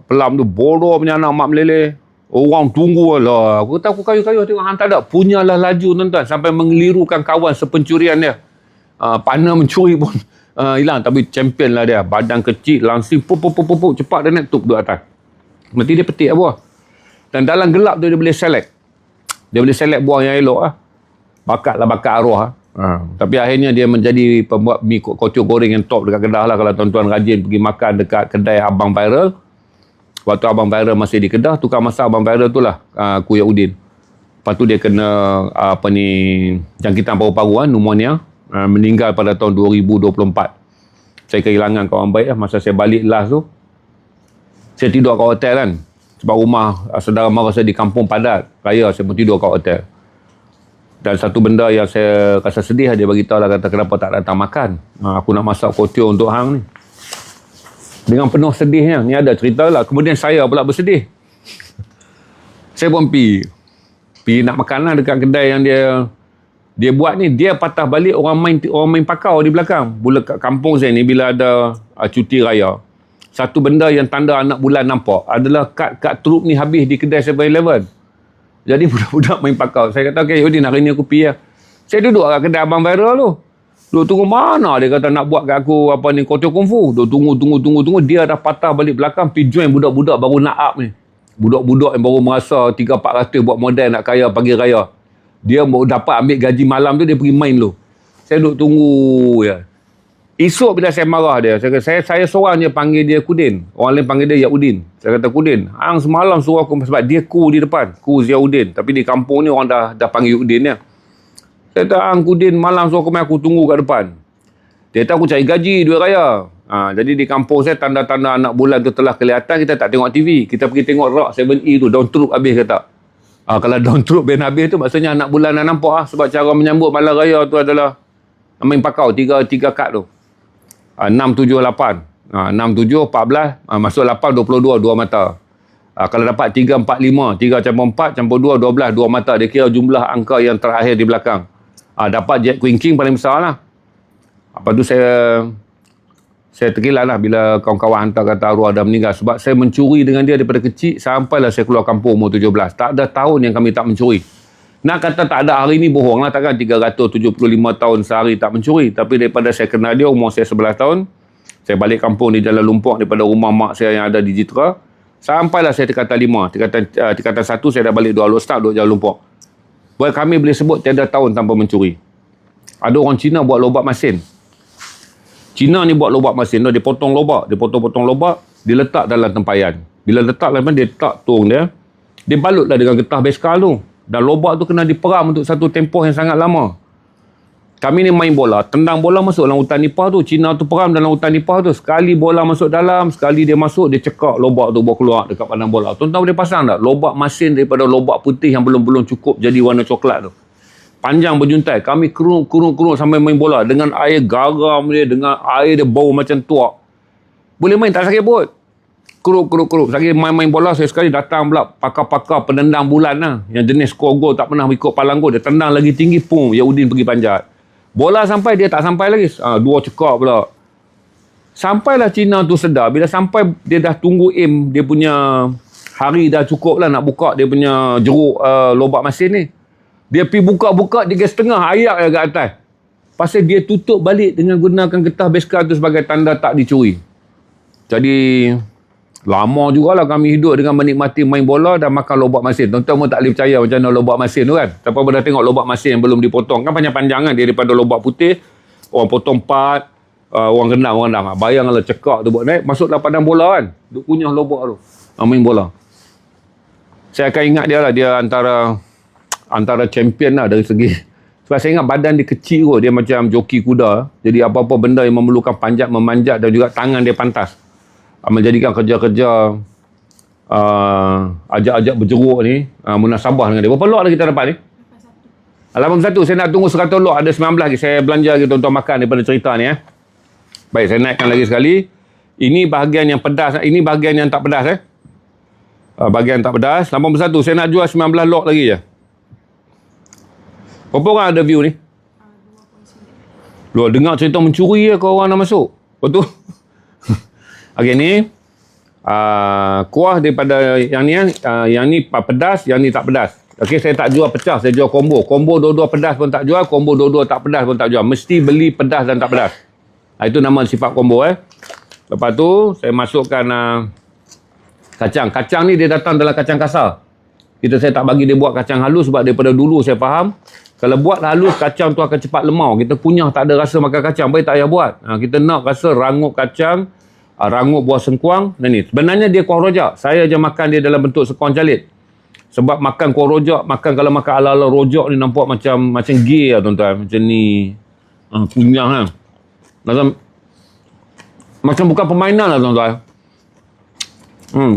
pelam tu. Bodoh punya anak mak meleleh. Orang tunggu lah. Aku tahu aku kayuh-kayuh tengok hang tak ada. Punyalah laju tuan-tuan sampai mengelirukan kawan sepencurian dia. Partner mencuri pun hilang, tapi champion lah dia. Badan kecil, langsing, pup, cepat dia naik, tup duduk atas. Nanti dia petik buah. Dan dalam gelap tu dia boleh select. Dia boleh select buah yang elok lah. Bakat arwah lah. Tapi akhirnya dia menjadi pembuat mi kocok goreng yang top dekat Kedah lah. Kalau tuan-tuan rajin pergi makan dekat kedai Abang Viral. Waktu Abang Viral masih di Kedah, tukang masak Abang Viral tu lah Kuziauddin. Lepas tu dia kena jangkitan paru-paru pneumonia. Meninggal pada tahun 2024. Saya kehilangan kawan baik lah. Masa saya balik last tu, saya tidur kat hotel kan. Sebab rumah saudara mara saya di kampung padat raya, saya pun tidur kat hotel. Dan satu benda yang saya rasa sedih, dia beritahu lah, kata kenapa tak datang makan. Aku nak masak kotior untuk hang ni. Dengan penuh sedihnya. Ni ada cerita lah. Kemudian saya pula bersedih. Saya pun pergi nak makan lah dekat kedai yang dia buat ni. Dia patah balik orang main pakau di belakang. Bila kat kampung saya ni, bila ada cuti raya, satu benda yang tanda anak bulan nampak adalah kad trup ni habis di kedai 7-Eleven. Jadi budak-budak main pakau. Saya kata, okay Yudin, hari ni aku pergi lah. Saya duduk kat kedai Abang Viral tu. Duduk tunggu mana dia kata nak buat kat aku kotior kungfu. Duduk tunggu. Dia dah patah balik belakang, pergi join budak-budak baru nak up ni. Budak-budak yang baru merasa 300-400 buat modal nak kaya pagi raya. Dia baru dapat ambil gaji malam tu, dia pergi main dulu. Saya duduk tunggu ya. Esok bila saya marah dia, saya seorang je panggil dia Kudin. Orang lain panggil dia Yaudin. Saya kata, Kudin, hang semalam suruh aku, sebab dia ku di depan. Ku Ziauddin. Tapi di kampung ni orang dah panggil Yaudin ya. Saya kata, hang Kudin malam suruh aku tunggu kat depan. Dia kata aku cari gaji duit raya. Jadi di kampung saya tanda-tanda anak bulan tu telah kelihatan, kita tak tengok TV. Kita pergi tengok Rock 7E tu, Down Troop habis ke tak? Kalau Down Troop band habis tu maksudnya anak bulan dah nampak sebab cara menyambut malam raya tu adalah main pakau tiga kad tu. 6, 7, 8. 6, 7, 14, masuk 8, 22, 2 mata. Kalau dapat 3, 4, 5, 3 campur 4, campur 2, 12, 2 mata. Dia kira jumlah angka yang terakhir di belakang. Dapat Jack Queen King paling besar lah. Lepas tu saya terkilat lah bila kawan-kawan hantar kata arwah dah meninggal. Sebab saya mencuri dengan dia daripada kecil sampailah saya keluar kampung umur 17. Tak ada tahun yang kami tak mencuri. Nak kata tak ada hari ni bohong lah. Takkan 375 tahun sehari tak mencuri. Tapi daripada saya kenal dia umur saya 11 tahun. Saya balik kampung di Jalan Lumpur daripada rumah mak saya yang ada di Jitra. Sampailah saya tingkatan 5. Tingkatan 1 saya dah balik 2 Alor Start duduk Jalan Lumpur. Boleh kami boleh sebut tiada tahun tanpa mencuri. Ada orang Cina buat lobak masin. Cina ni buat lobak masin tu, dia potong lobak. Dia potong-potong lobak, dia letak dalam tempayan. Bila letak dalam dia letak tong dia, dia balutlah dengan getah beskal tu. Dan lobak tu kena diperam untuk satu tempoh yang sangat lama. Kami ni main bola, tendang bola masuk dalam hutan nipah tu. Cina tu peram dalam hutan nipah tu. Sekali bola masuk dalam, sekali dia masuk, dia cekak lobak tu bawa keluar dekat pandang bola. Tuan-tuan boleh pasang tak? Lobak masin daripada lobak putih yang belum cukup jadi warna coklat tu. Panjang berjuntai. Kami kerung sampai main bola. Dengan air garam dia, dengan air dia bau macam tuak. Boleh main, tak sakit perut. Keruk. Sekali main bola, saya sekali datang pula pakar-pakar penendang bulan lah. Yang jenis skor gol tak pernah ikut palang gol. Dia tendang lagi tinggi, pum, Yaudin pergi panjat. Bola sampai, dia tak sampai lagi. 2 cekak pula. Sampailah Cina tu sedar. Bila sampai, dia dah tunggu aim. Dia punya hari dah cukup lah nak buka dia punya jeruk lobak masin ni. Dia pergi buka-buka 3,5 ayak je kat atas. Pasal dia tutup balik dengan gunakan getah beskal tu sebagai tanda tak dicuri. Jadi, lama jugalah kami hidup dengan menikmati main bola dan makan lobak masin. Tuan-tuan pun tak boleh percaya macam mana lobak masin tu kan. Siapa pun dah tengok lobak masin yang belum dipotong. Kan panjang-panjang kan daripada lobak putih. Orang potong 4. Orang rendam. Bayanglah cekak tu buat naik. Masuk dalam padang bola kan. Duk kunyah lobak tu. Main bola. Saya akan ingat dia lah. Dia antara champion lah dari segi. Sebab saya ingat badan dia kecil kot. Dia macam joki kuda. Jadi apa-apa benda yang memerlukan panjat, memanjat dan juga tangan dia pantas. Menjadikan kerja-kerja ajak-ajak berjeruk ni munasabah dengan dia. Berapa lot lagi kita dapat ni? 81. Saya nak tunggu 100 lot. Ada 19 lagi. Saya belanja lagi tuan-tuan makan daripada cerita ni. Baik, saya naikkan lagi sekali. Ini bahagian yang pedas. Ini bahagian yang tak pedas. Bahagian tak pedas. 81. Saya nak jual 19 lot lagi je. Berapa orang ada view ni? 2.9. Lu dengar cerita mencuri je kau orang nak masuk. Betul? Okey ni kuah daripada yang ni pedas, yang ni tak pedas. Okey, saya tak jual pecah, saya jual combo. Combo dua-dua pedas pun tak jual, combo dua-dua tak pedas pun tak jual. Mesti beli pedas dan tak pedas. Itu nama sifat combo Lepas tu saya masukkan kacang. Kacang ni dia datang dalam kacang kasar. Saya tak bagi dia buat kacang halus sebab daripada dulu saya faham kalau buat halus kacang tu akan cepat lemau. Kita kunyah tak ada rasa makan kacang, baik tak payah buat. Kita nak rasa rangup kacang, rangup buah sengkuang dan ni. Sebenarnya dia kuah rojak. Saya je makan dia dalam bentuk sekuang calit. Sebab makan kuah rojak, kalau makan ala-ala rojak ni nampak macam gay lah tuan-tuan. Macam ni. Kunyah kan. Macam bukan permainan lah tuan-tuan.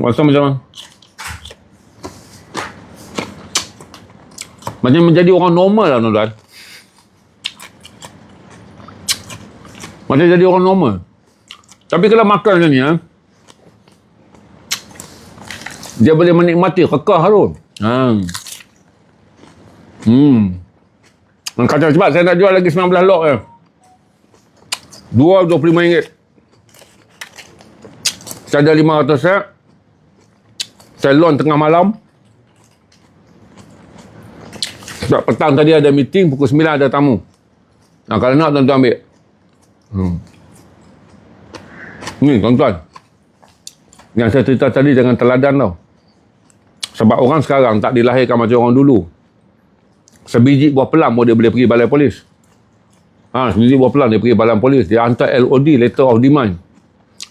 Rasa macam menjadi orang normal lah tuan-tuan. Macam jadi orang normal. Tapi kalau makan macam ni dia boleh menikmati kekah tu. Kacang cepat saya nak jual lagi 19 lot je. 2 RM25. Saya ada 500 set. Saya launch tengah malam. Sebab petang tadi ada meeting, pukul 9 ada tamu. Kalau nak tuan-tuan ambil. Ni tuan-tuan. Yang saya cerita tadi jangan teladan tau. Sebab orang sekarang tak dilahirkan macam orang dulu. Sebiji buah pelam pun dia boleh pergi balai polis. Sebiji buah pelam dia pergi balai polis. Dia hantar LOD, letter of demand.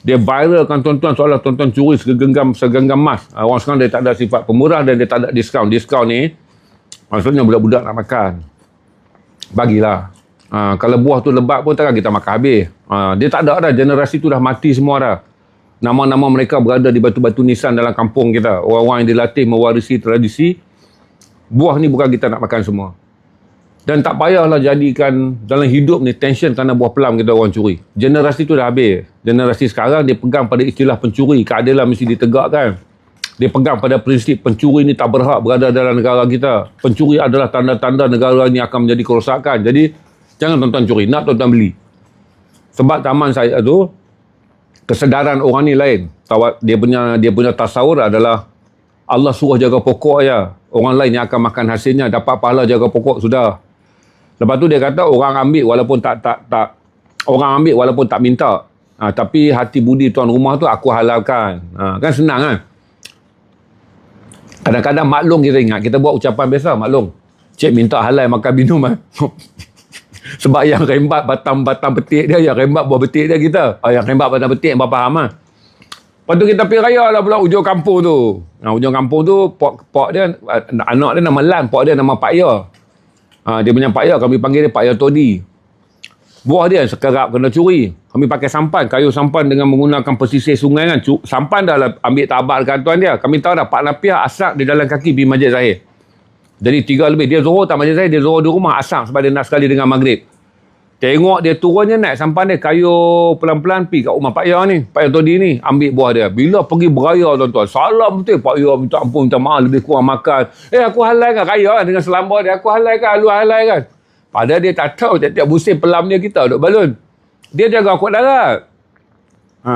Dia viralkan tuan-tuan seolah tuan-tuan curi segenggam emas. Orang sekarang dia tak ada sifat pemurah dan dia tak ada diskaun. Diskaun ni maksudnya budak-budak nak makan. Bagilah. Kalau buah tu lebat pun takkan kita makan habis. Dia tak ada dah. Generasi tu dah mati semua dah. Nama-nama mereka berada di batu-batu nisan dalam kampung kita. Orang-orang yang dilatih mewarisi tradisi. Buah ni bukan kita nak makan semua. Dan tak payahlah jadikan dalam hidup ni tension kerana buah pelam kita orang curi. Generasi tu dah habis. Generasi sekarang dia pegang pada istilah pencuri. Keadilan mesti ditegakkan. Dia pegang pada prinsip pencuri ni tak berhak berada dalam negara kita. Pencuri adalah tanda-tanda negara ni akan menjadi kerosakan. Jadi jangan tuan-tuan curi. Nak tuan-tuan beli. Sebab zaman saya tu kesedaran orang ni lain. Dia punya tasawur adalah Allah suruh jaga pokok aja. Orang lain yang akan makan hasilnya dapat pahala jaga pokok sudah. Lepas tu dia kata orang ambil walaupun orang ambil walaupun tak minta. Tapi hati budi tuan rumah tu aku halalkan. Kan senang kan? Kadang-kadang maklum kita ingat. Kita buat ucapan biasa maklum. Cik minta halal makan minum kan? Sebab yang rembat batang petik dia, yang rembat buah petik dia kita. Yang rembat batang petik yang faham kan? Lepas tu kita pergi raya lah pula ujung kampung tu. Ujung kampung tu, pok dia, anak dia nama Lan, pok dia nama Pak Ya. Dia punya Pak Ya, kami panggil dia Pak Ya Todi. Buah dia sekerap kena curi. Kami pakai sampan, kayu sampan dengan menggunakan pesisir sungai kan. Sampan dah ambil tabak dekat tuan dia. Kami tahu dah, Pak Napiah asak di dalam kaki pergi Masjid Zahir. Jadi 3 lebih. Dia zuhur tak Masjid Zahir, dia zuhur di rumah asak sebab dia nak sekali dengan maghrib. Tengok dia turunnya naik sampan dia, kayu pelan-pelan pergi kat rumah Pak Ya ni. Pak Ya Todi ni, ambil buah dia. Bila pergi beraya tuan-tuan, salam betul. Pak Ya minta ampun, minta maaf, lebih kurang makan. Aku halal kan? Raya kan dengan selamba dia. Aku halal kan? Lu halal kan? Padahal dia tak tahu tiap-tiap musim pelam dia kita duk balun. Dia jaga kuat darat.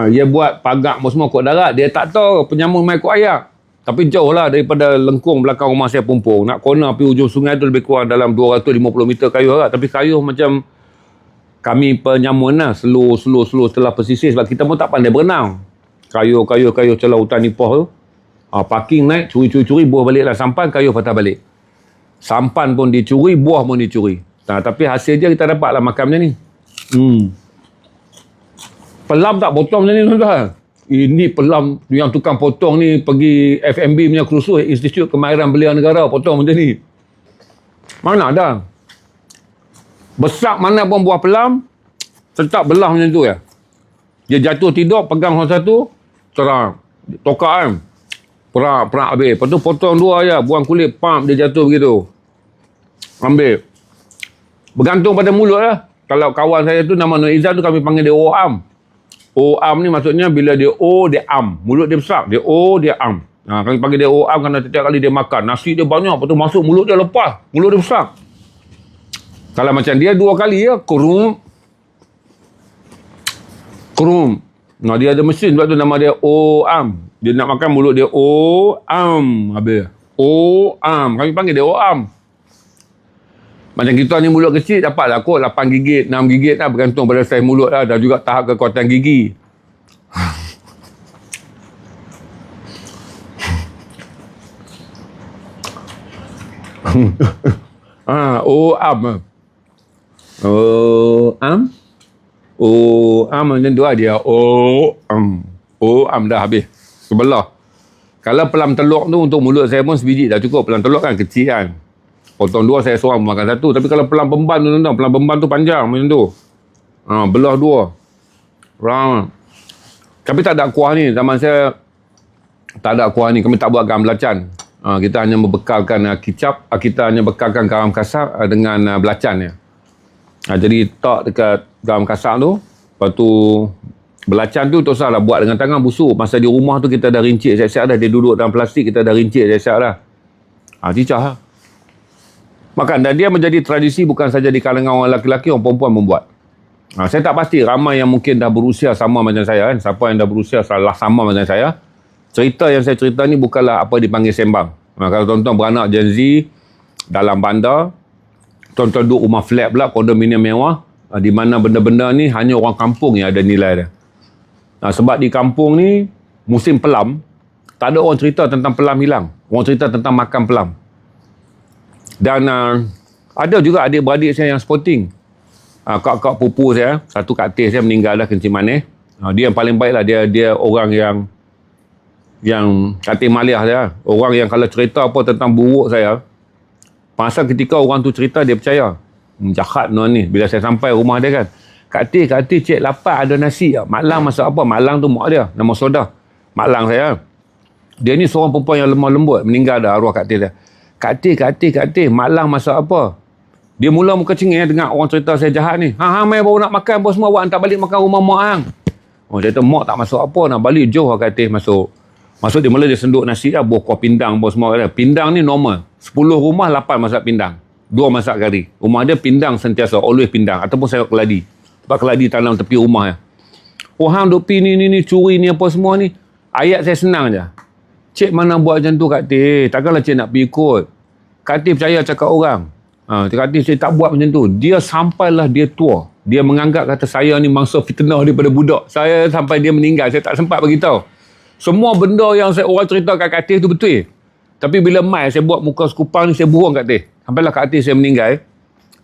Dia buat pagak semua kuat darat. Dia tak tahu penyamun main kuat ayak. Tapi jauh lah daripada lengkung belakang rumah saya Pumpung. Nak corner pergi ujung sungai tu lebih kurang dalam 250 meter kayu lah. Tapi kayu macam kami penyamun lah. Slow setelah pesisir. Sebab kita pun tak pandai berenang. Kayu celah hutan Ipoh tu. Parking naik, curi-curi, buah baliklah sampan, kayu patah balik. Sampan pun dicuri, buah pun dicuri. Tapi hasil dia kita dapat lah makan macam ni. Pelam tak potong macam ni tuan-tuan. Ini pelam yang tukang potong ni pergi FMB punya kursus, Institut Kemahiran Belia Negara, potong macam ni. Mana ada? Besar mana pun buah pelam, tetap belah macam tu ya. Dia jatuh tidur, pegang salah satu, terang. Tokak kan. Perak habis. Lepas tu potong 2 je, buang kulit, pam, dia jatuh begitu. Ambil. Bergantung pada mulut lah. Kalau kawan saya tu nama Nur Izzat tu kami panggil dia O-Am. O-Am ni maksudnya bila dia O, dia Am. Mulut dia besar. Dia O, dia Am. Kami panggil dia O-Am kerana setiap kali dia makan. Nasi dia banyak. Lepas tu masuk mulut dia lepas. Mulut dia besar. Kalau macam dia 2 kali ya, Kurum. Dia ada mesin. Sebab tu nama dia O-Am. Dia nak makan mulut dia O-Am. Habis. O-Am. Kami panggil dia O-Am. Macam kita ni mulut kecil dapatlah kot 8 gigit, 6 gigit lah bergantung pada saiz mulut lah dan juga tahap kekuatan gigi. O-Am. O-Am. O-Am macam tu lah dia. O-Am. O-Am dah habis. Sebelah. Kalau pelam telur tu untuk mulut saya pun sebiji dah cukup. Pelam telur kan kecil kan. Potong 2 saya seorang makan 1. Tapi kalau pelam pemban tu tuan-tuan, pelam pemban tu panjang macam tu. Belah 2. Round. Tapi tak ada kuah ni. Zaman saya tak ada kuah ni. Kami tak buat garam belacan. Kita hanya membekalkan kicap. Kita hanya bekalkan garam kasar dengan belacan ya. Jadi tak dekat garam kasar tu. Lepas tu belacan tu tak usahlah buat dengan tangan busuk. Masa di rumah tu kita dah rincik siap-siap dah. Dia duduk dalam plastik kita dah rincik siap-siap dah. Cicah lah. Makan. Dan dia menjadi tradisi bukan saja di kalangan orang lelaki, orang perempuan membuat. Saya tak pasti ramai yang mungkin dah berusia sama macam saya kan. Siapa yang dah berusia sama macam saya. Cerita yang saya cerita ni bukanlah apa dipanggil sembang. Kalau tuan-tuan beranak Gen Z dalam bandar, tuan-tuan duduk rumah flat pula, kondominium mewah, di mana benda-benda ni hanya orang kampung yang ada nilai dia. Sebab di kampung ni musim pelam, Tak ada orang cerita tentang pelam hilang. Orang cerita tentang makan pelam. Dan ada juga adik-beradik saya yang sporting. Kak pupu saya, satu Kak Teh saya meninggal dah, kencing manis. Dia yang paling baik lah. Dia orang yang Kak Teh Maliah dia. Orang yang kalau cerita apa tentang buruk saya, pasal ketika orang tu cerita, dia percaya. Jahat ni. Bila saya sampai rumah dia kan, Kak Teh, cik lapar ada nasi. Mak Lang masak apa? Mak Lang tu mak dia. Nama Sodah. Mak Lang saya. Dia ni seorang perempuan yang lemah lembut. Meninggal dah arwah Kak Teh dia. Kak Teh, Mak Lang masak apa? Dia mula muka cengeng dengar orang cerita saya jahat ni. Mai baru nak makan apa semua, awak hantar balik makan rumah mak hang. Dia kata, mak tak masuk apa, nak balik jauh Kak Teh masuk. Masuk dia mula dia senduk nasi lah, buah kuah pindang apa semua. Pindang ni normal. 10 rumah 8 masak pindang. 2 masak kari. Rumah dia pindang sentiasa, always pindang. Ataupun sayur keladi. Sebab keladi tanam tepi rumah ya. Hang duk pi ni curi ni apa semua ni. Ayat saya senang je. Cik mana buat macam tu Kak Teh? Takkanlah cik nak pergi ikut. Kak Teh percaya cakap orang. Kak Teh cik tak buat macam tu. Dia sampailah dia tua. Dia menganggap kata saya ni mangsa fitnah daripada budak. Saya sampai dia meninggal, saya tak sempat beritahu. Semua benda yang orang cerita kat Kak Teh tu betul. Tapi bila mai saya buat muka sekupang ni, saya buang Kak Teh. Sampailah Kak Teh saya meninggal.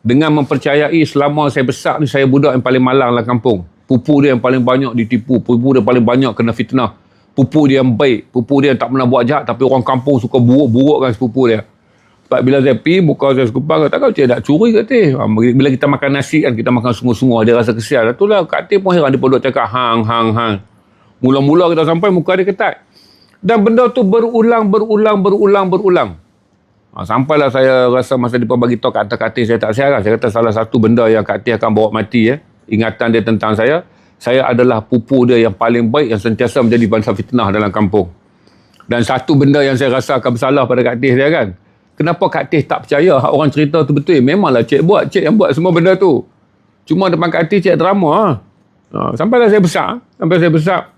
Dengan mempercayai selama saya besar ni, saya budak yang paling malang dalam kampung. Pupu dia yang paling banyak ditipu. Pupu dia paling banyak kena fitnah. Pupu dia yang baik. Pupu dia yang tak pernah buat jahat. Tapi orang kampung suka buruk-burukkan sepupu dia. Sebab bila saya pergi, buka saya sekupang, tak kau cik nak curi Kak Teh. Bila kita makan nasi kan, kita makan sungguh-sungguh. Dia rasa kesian. Itulah Kak Teh pun heran. Dia pun duk cakap hang. Mula-mula kita sampai, muka dia ketat. Dan benda tu berulang. Sampailah saya rasa masa dia bagi tahu kata Kak Teh, saya tak sihat. Saya kata salah satu benda yang Kak Teh akan bawa mati ingatan dia tentang saya adalah pupu dia yang paling baik yang sentiasa menjadi bangsa fitnah dalam kampung. Dan satu benda yang saya rasa akan bersalah pada Kak Teh dia kan. Kenapa Kak Teh tak percaya orang cerita tu betul? Memanglah cik yang buat semua benda tu. Cuma depan Kak Teh cik drama. Sampailah saya besar.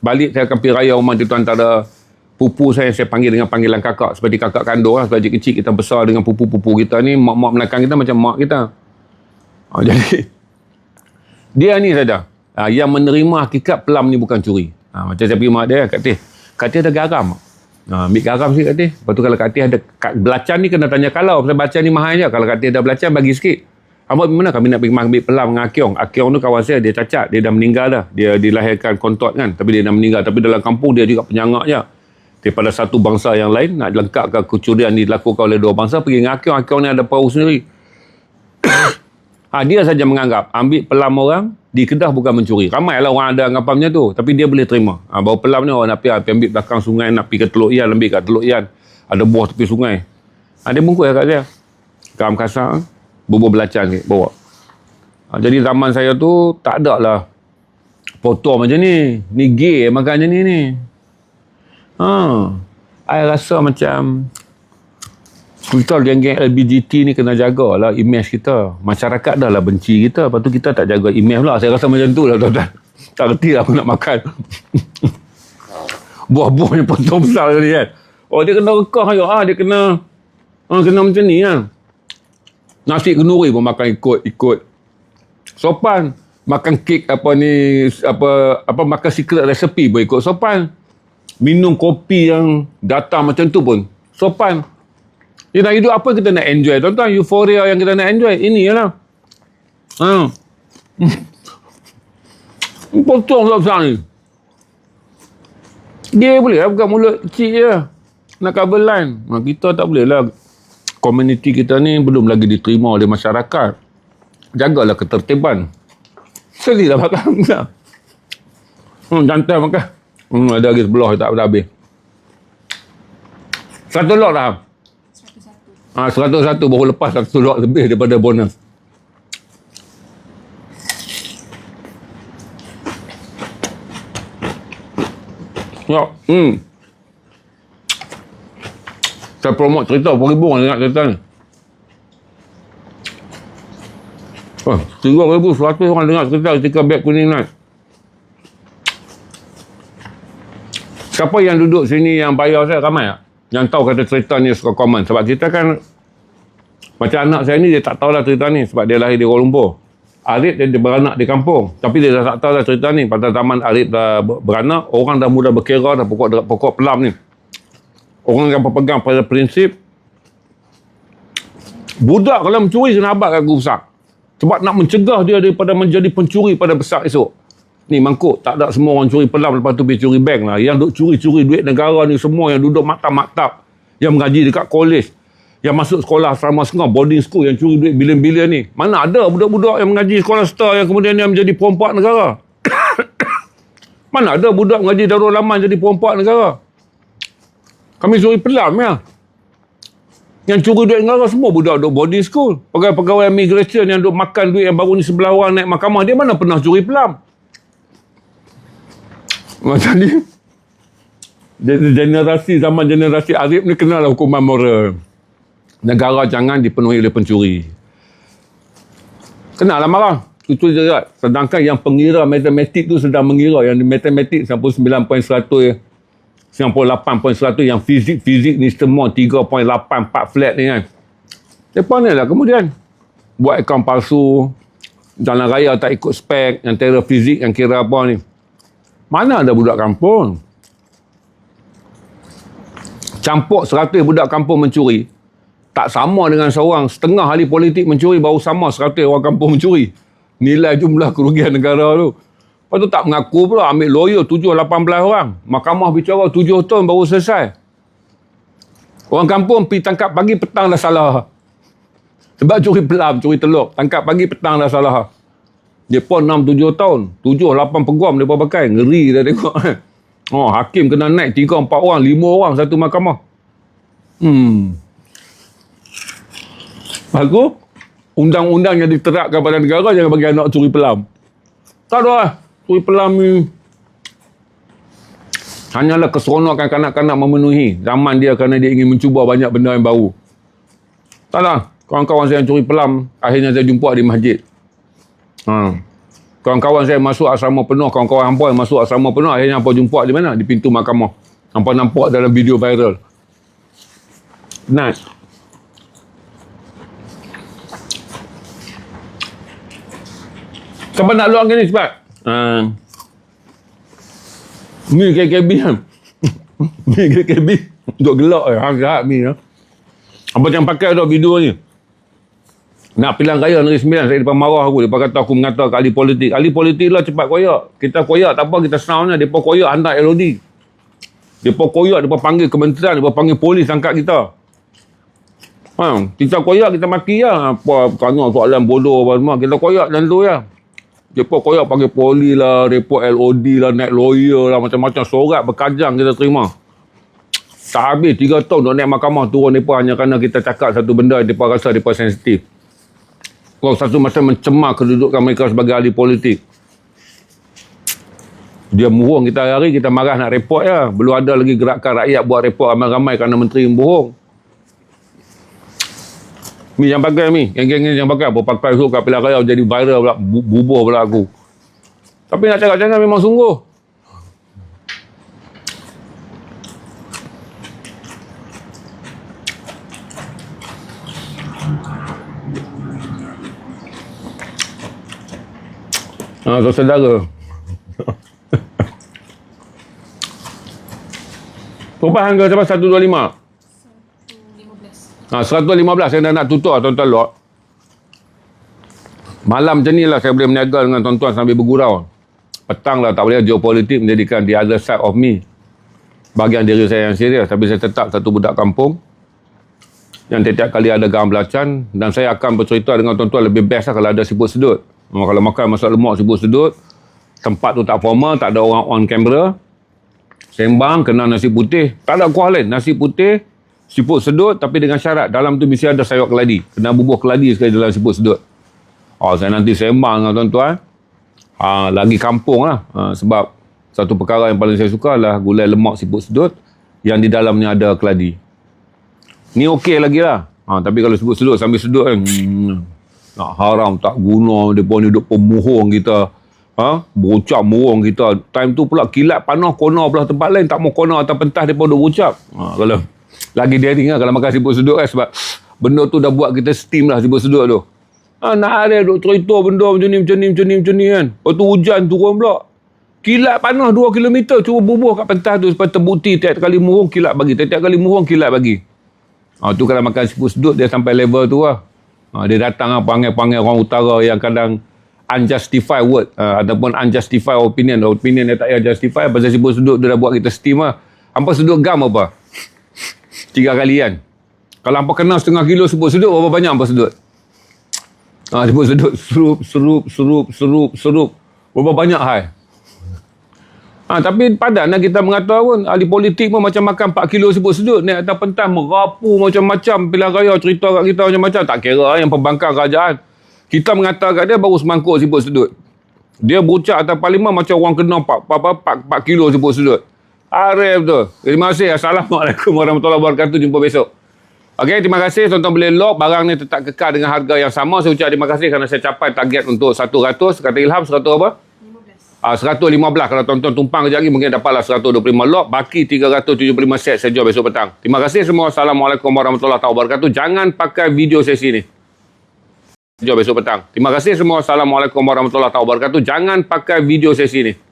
Balik saya akan pergi raya rumah tu antara pupu saya panggil dengan panggilan kakak. Seperti kakak kandung lah. Sebab kecil kita besar dengan pupu-pupu kita ni. Mak-mak belakang kita macam mak kita. Jadi dia ni saja. Yang menerima hakikat pelam ni bukan curi. Macam saya pergi mak dia, Kak Teh ada garam. Ambil garam sikit Kak Teh. Lepas tu kalau Kak Teh ada belacan ni kena tanya kalau. Pasal belacan ni mahal je. Kalau Kak Teh ada belacan bagi sikit. Abang mana kami nak pergi ambil pelam dengan Akiong. Akiong tu kawan saya, dia cacat. Dia dah meninggal dah. Dia dilahirkan kontot kan. Tapi dia dah meninggal. Tapi dalam kampung dia juga penyangak je. Daripada satu bangsa yang lain, nak lengkapkan kecurian ni dilakukan oleh dua bangsa, pergi dengan Akiong. Akiong ni ada perahu sendiri. Dia saja menganggap ambil pelam orang di Kedah bukan mencuri. Ramailah orang ada anggapan macam tu. Tapi dia boleh terima. Bawa pelam ni orang nak pergi ambil belakang sungai, nak pergi ke Teluk Ian, ambil kat Teluk Ian. Ada buah tepi sungai. Dia bungkus kat dia. Garam kasar, bubur belacan sikit, bawa. Jadi zaman saya tu tak ada lah potong macam ni. Ni gay makan macam ni. I rasa macam kita geng-geng LGBT ni kena jagalah imej kita. Masyarakat dah lah benci kita. Lepas tu kita tak jaga imej pula. Saya rasa macam tu lah tuan-tuan. Tak reti lah aku nak makan. Buah-buah yang potong besar tadi kan. Dia kena rekah je. Dia kena macam ni kan. Nasi kenduri pun makan ikut. Sopan. Makan kek makan secret recipe pun ikut sopan. Minum kopi yang datang macam tu pun sopan. Dia nak hidup apa kita nak enjoy tuan-tuan. Euforia yang kita nak enjoy. Ini je lah. Potong besar ni. Dia boleh lah buka mulut kecil je. Nak cover line. Kita tak boleh lah. Komuniti kita ni belum lagi diterima oleh masyarakat. Jagalah ketertiban. Sedih lah makan. Jantai makan. Ada lagi sebelah tak habis. 100 lot dah. 101 baru lepas 100 lot lebih daripada bonus. Ya, saya promote cerita Peribung dengar cerita ni. 3,100 orang dengar cerita ketika beg kuning naik. Siapa yang duduk sini yang bayar saya ramai tak? Yang tahu kata cerita ni suka komen. Sebab kita kan, macam anak saya ni dia tak tahulah cerita ni sebab dia lahir di Kuala Lumpur. Arif dia beranak di kampung. Tapi dia dah tak tahu dah cerita ni. Pada zaman Arif dah beranak, orang dah mula berkira dah pokok pelam ni. Orang yang berpegang pada prinsip budak kalau mencuri kena abad kat guru besar. Sebab nak mencegah dia daripada menjadi pencuri pada besar esok. Ni mangkuk, tak ada semua orang curi pelam lepas tu pergi curi bank lah. Yang duk curi-curi duit negara ni semua yang duduk maktab-maktab, yang mengaji dekat kolej, yang masuk sekolah asrama setengah, boarding school, yang curi duit bilion-bilion ni. Mana ada budak-budak yang mengaji sekolah star yang kemudian dia menjadi perompak negara? Mana ada budak mengaji Darul Aman jadi perompak negara? Kami curi pelam ya. Yang curi duit negara semua budak duduk boarding school. Pegawai-pegawai immigration yang duduk makan duit yang baru ni sebelah orang naik mahkamah, dia mana pernah curi pelam? Macam ni. Zaman generasi Arif ni kenalah hukuman moral. Negara jangan dipenuhi oleh pencuri. Kenalah marah. Itu je kan. Sedangkan yang pengira matematik tu sedang mengira. Yang matematik 99.100, 98.100, yang fizik ni semua 3.84 flat ni kan. Lepas ni lah kemudian buat akaun palsu, jalan raya tak ikut spek, yang terror fizik, yang kira apa ni. Mana ada budak kampung? Campur 100 budak kampung mencuri, tak sama dengan seorang setengah ahli politik mencuri, baru sama 100 orang kampung mencuri. Nilai jumlah kerugian negara tu. Lepas tu tak mengaku pula, ambil lawyer 7-18 orang. Mahkamah bicara 7 tahun baru selesai. Orang kampung pergi tangkap pagi, petang dah salah. Sebab curi pelam, curi telur. Tangkap pagi, petang dah salah. Dia pun 6-7 tahun. 7-8 peguam dia pakai. Ngeri dah tengok. Oh, hakim kena naik 3-4 orang, 5 orang satu mahkamah. Aku, undang-undang yang diterapkan pada negara jangan bagi anak curi pelam. Tak ada lah. Curi pelam ni hanyalah keseronokan kanak-kanak memenuhi zaman dia kerana dia ingin mencuba banyak benda yang baru. Tak lah. Kawan-kawan saya yang curi pelam, akhirnya saya jumpa di masjid. Kawan-kawan saya masuk asrama penuh, kawan-kawan hampa yang masuk asrama penuh, akhirnya hampa jumpa di mana? Di pintu mahkamah. Hampa nampak dalam video viral. Nice. Siapa nak luar ni cepat? Ni KKB kan? Ni KKB. Untuk gelak harap ni ya. Apa yang pakai tu video ni? Nak pilihan raya Negeri Sembilan, saya depan marah aku. Depa kata aku mengata ke ahli politik. Ahli politik lah cepat koyak. Kita koyak tak apa, kita sound je. Depa koyak hantar LOD. Depa koyak, depa panggil kementerian, depa panggil polis angkat kita. Kita koyak, kita maki lah. Apa tanya soalan bodoh apa semua. Kita koyak dan tu ya. Depa koyak panggil polis lah, depa LOD lah, naik lawyer lah, macam-macam sorat berkajang kita terima. Tak habis 3 tahun nak naik mahkamah turun depa hanya kerana kita cakap satu benda depa rasa depa sensitif. Kau satu masa mencemar kedudukan mereka sebagai ahli politik. Dia murung kita hari, kita marah nak report ya. Belum ada lagi gerakan rakyat buat report ramai-ramai kerana menteri bohong. Mi yang pakai mi, geng-geng yang pakai pakai tu kat pilihan raya jadi viral pula, bubuh pula aku. Tapi nak cakap macam memang sungguh. Saudara. Perubahan ke siapa? 125? 115. Saya dah nak tutup tuan-tuan lot. Malam macam ni lah saya boleh berniaga dengan tuan-tuan sambil bergurau. Petang lah tak boleh, geopolitik menjadikan the other side of me. Bahagian diri saya yang serius. Tapi saya tetap satu budak kampung yang tiap kali ada garam belacan, dan saya akan bercerita dengan tuan-tuan lebih best lah kalau ada siput sedut. Kalau makan masak lemak siput sedut, tempat tu tak formal, tak ada orang on camera, sembang, kena nasi putih, tak ada kuah lain, nasi putih, siput sedut, tapi dengan syarat dalam tu mesti ada sayur keladi, kena bubuh keladi sekali dalam siput sedut. Saya nanti sembang dengan tuan-tuan, lagi kampung lah, sebab satu perkara yang paling saya suka adalah gulai lemak siput sedut yang di dalamnya ada keladi. Ni okey lagi lah, tapi kalau siput sedut sambil sedut kan, nak haram tak guna, mereka ni duduk pemohong kita, berucap murung kita. Time tu pula kilat panah kona belah tempat lain, tak mau kona atas pentas mereka duduk berucap. Kalau lagi daring lah kalau makan siput sedut kan, sebab benda tu dah buat kita steam lah siput sedut tu. Nak ada duk cerita benda macam ni kan. Lepas tu hujan turun pula. Kilat panas 2 km. Cuba bubuh kat pentas tu supaya terbukti tiap kali murung kilat bagi. Tiap kali murung kilat bagi. Tu kalau makan siput sedut dia sampai level tu lah. Dia datang panggil-panggil orang utara yang kadang unjustified word ataupun unjustified opinion yang tak payah justify. Pasal siput sedut dia dah buat kita steam lah. Hampa sedut gam apa? 3 kali kan. Kalau hampa kena setengah kilo siput sedut, berapa banyak hampa sedut? Siput sedut serup. Berapa banyak hai? Tapi padanlah kita mengatakan pun ahli politik pun macam makan 4 kilo siput sedut naik atas pentas merapu macam-macam pilihan raya cerita kat kita macam-macam. Tak kira yang pembangkang kerajaan. Kita mengatakan dia baru semangkuk siput sedut. Dia berucap atas parlimen macam orang kena 4 kilo siput sedut. Arif tu. Terima kasih. Assalamualaikum warahmatullahi wabarakatuh. Jumpa besok. Okey, terima kasih. Tuan-tuan boleh lock. Barang ni tetap kekal dengan harga yang sama. Saya ucap terima kasih kerana saya capai target untuk 100. Kata Ilham 100 apa? 115. Kalau tuan-tuan tumpang kejap lagi mungkin dapatlah 125 lot. Baki 375 set saya jual besok petang. Terima kasih semua. Assalamualaikum warahmatullahi wabarakatuh. Jangan pakai video sesi ni. Jual besok petang. Terima kasih semua. Assalamualaikum warahmatullahi wabarakatuh. Jangan pakai video sesi ni.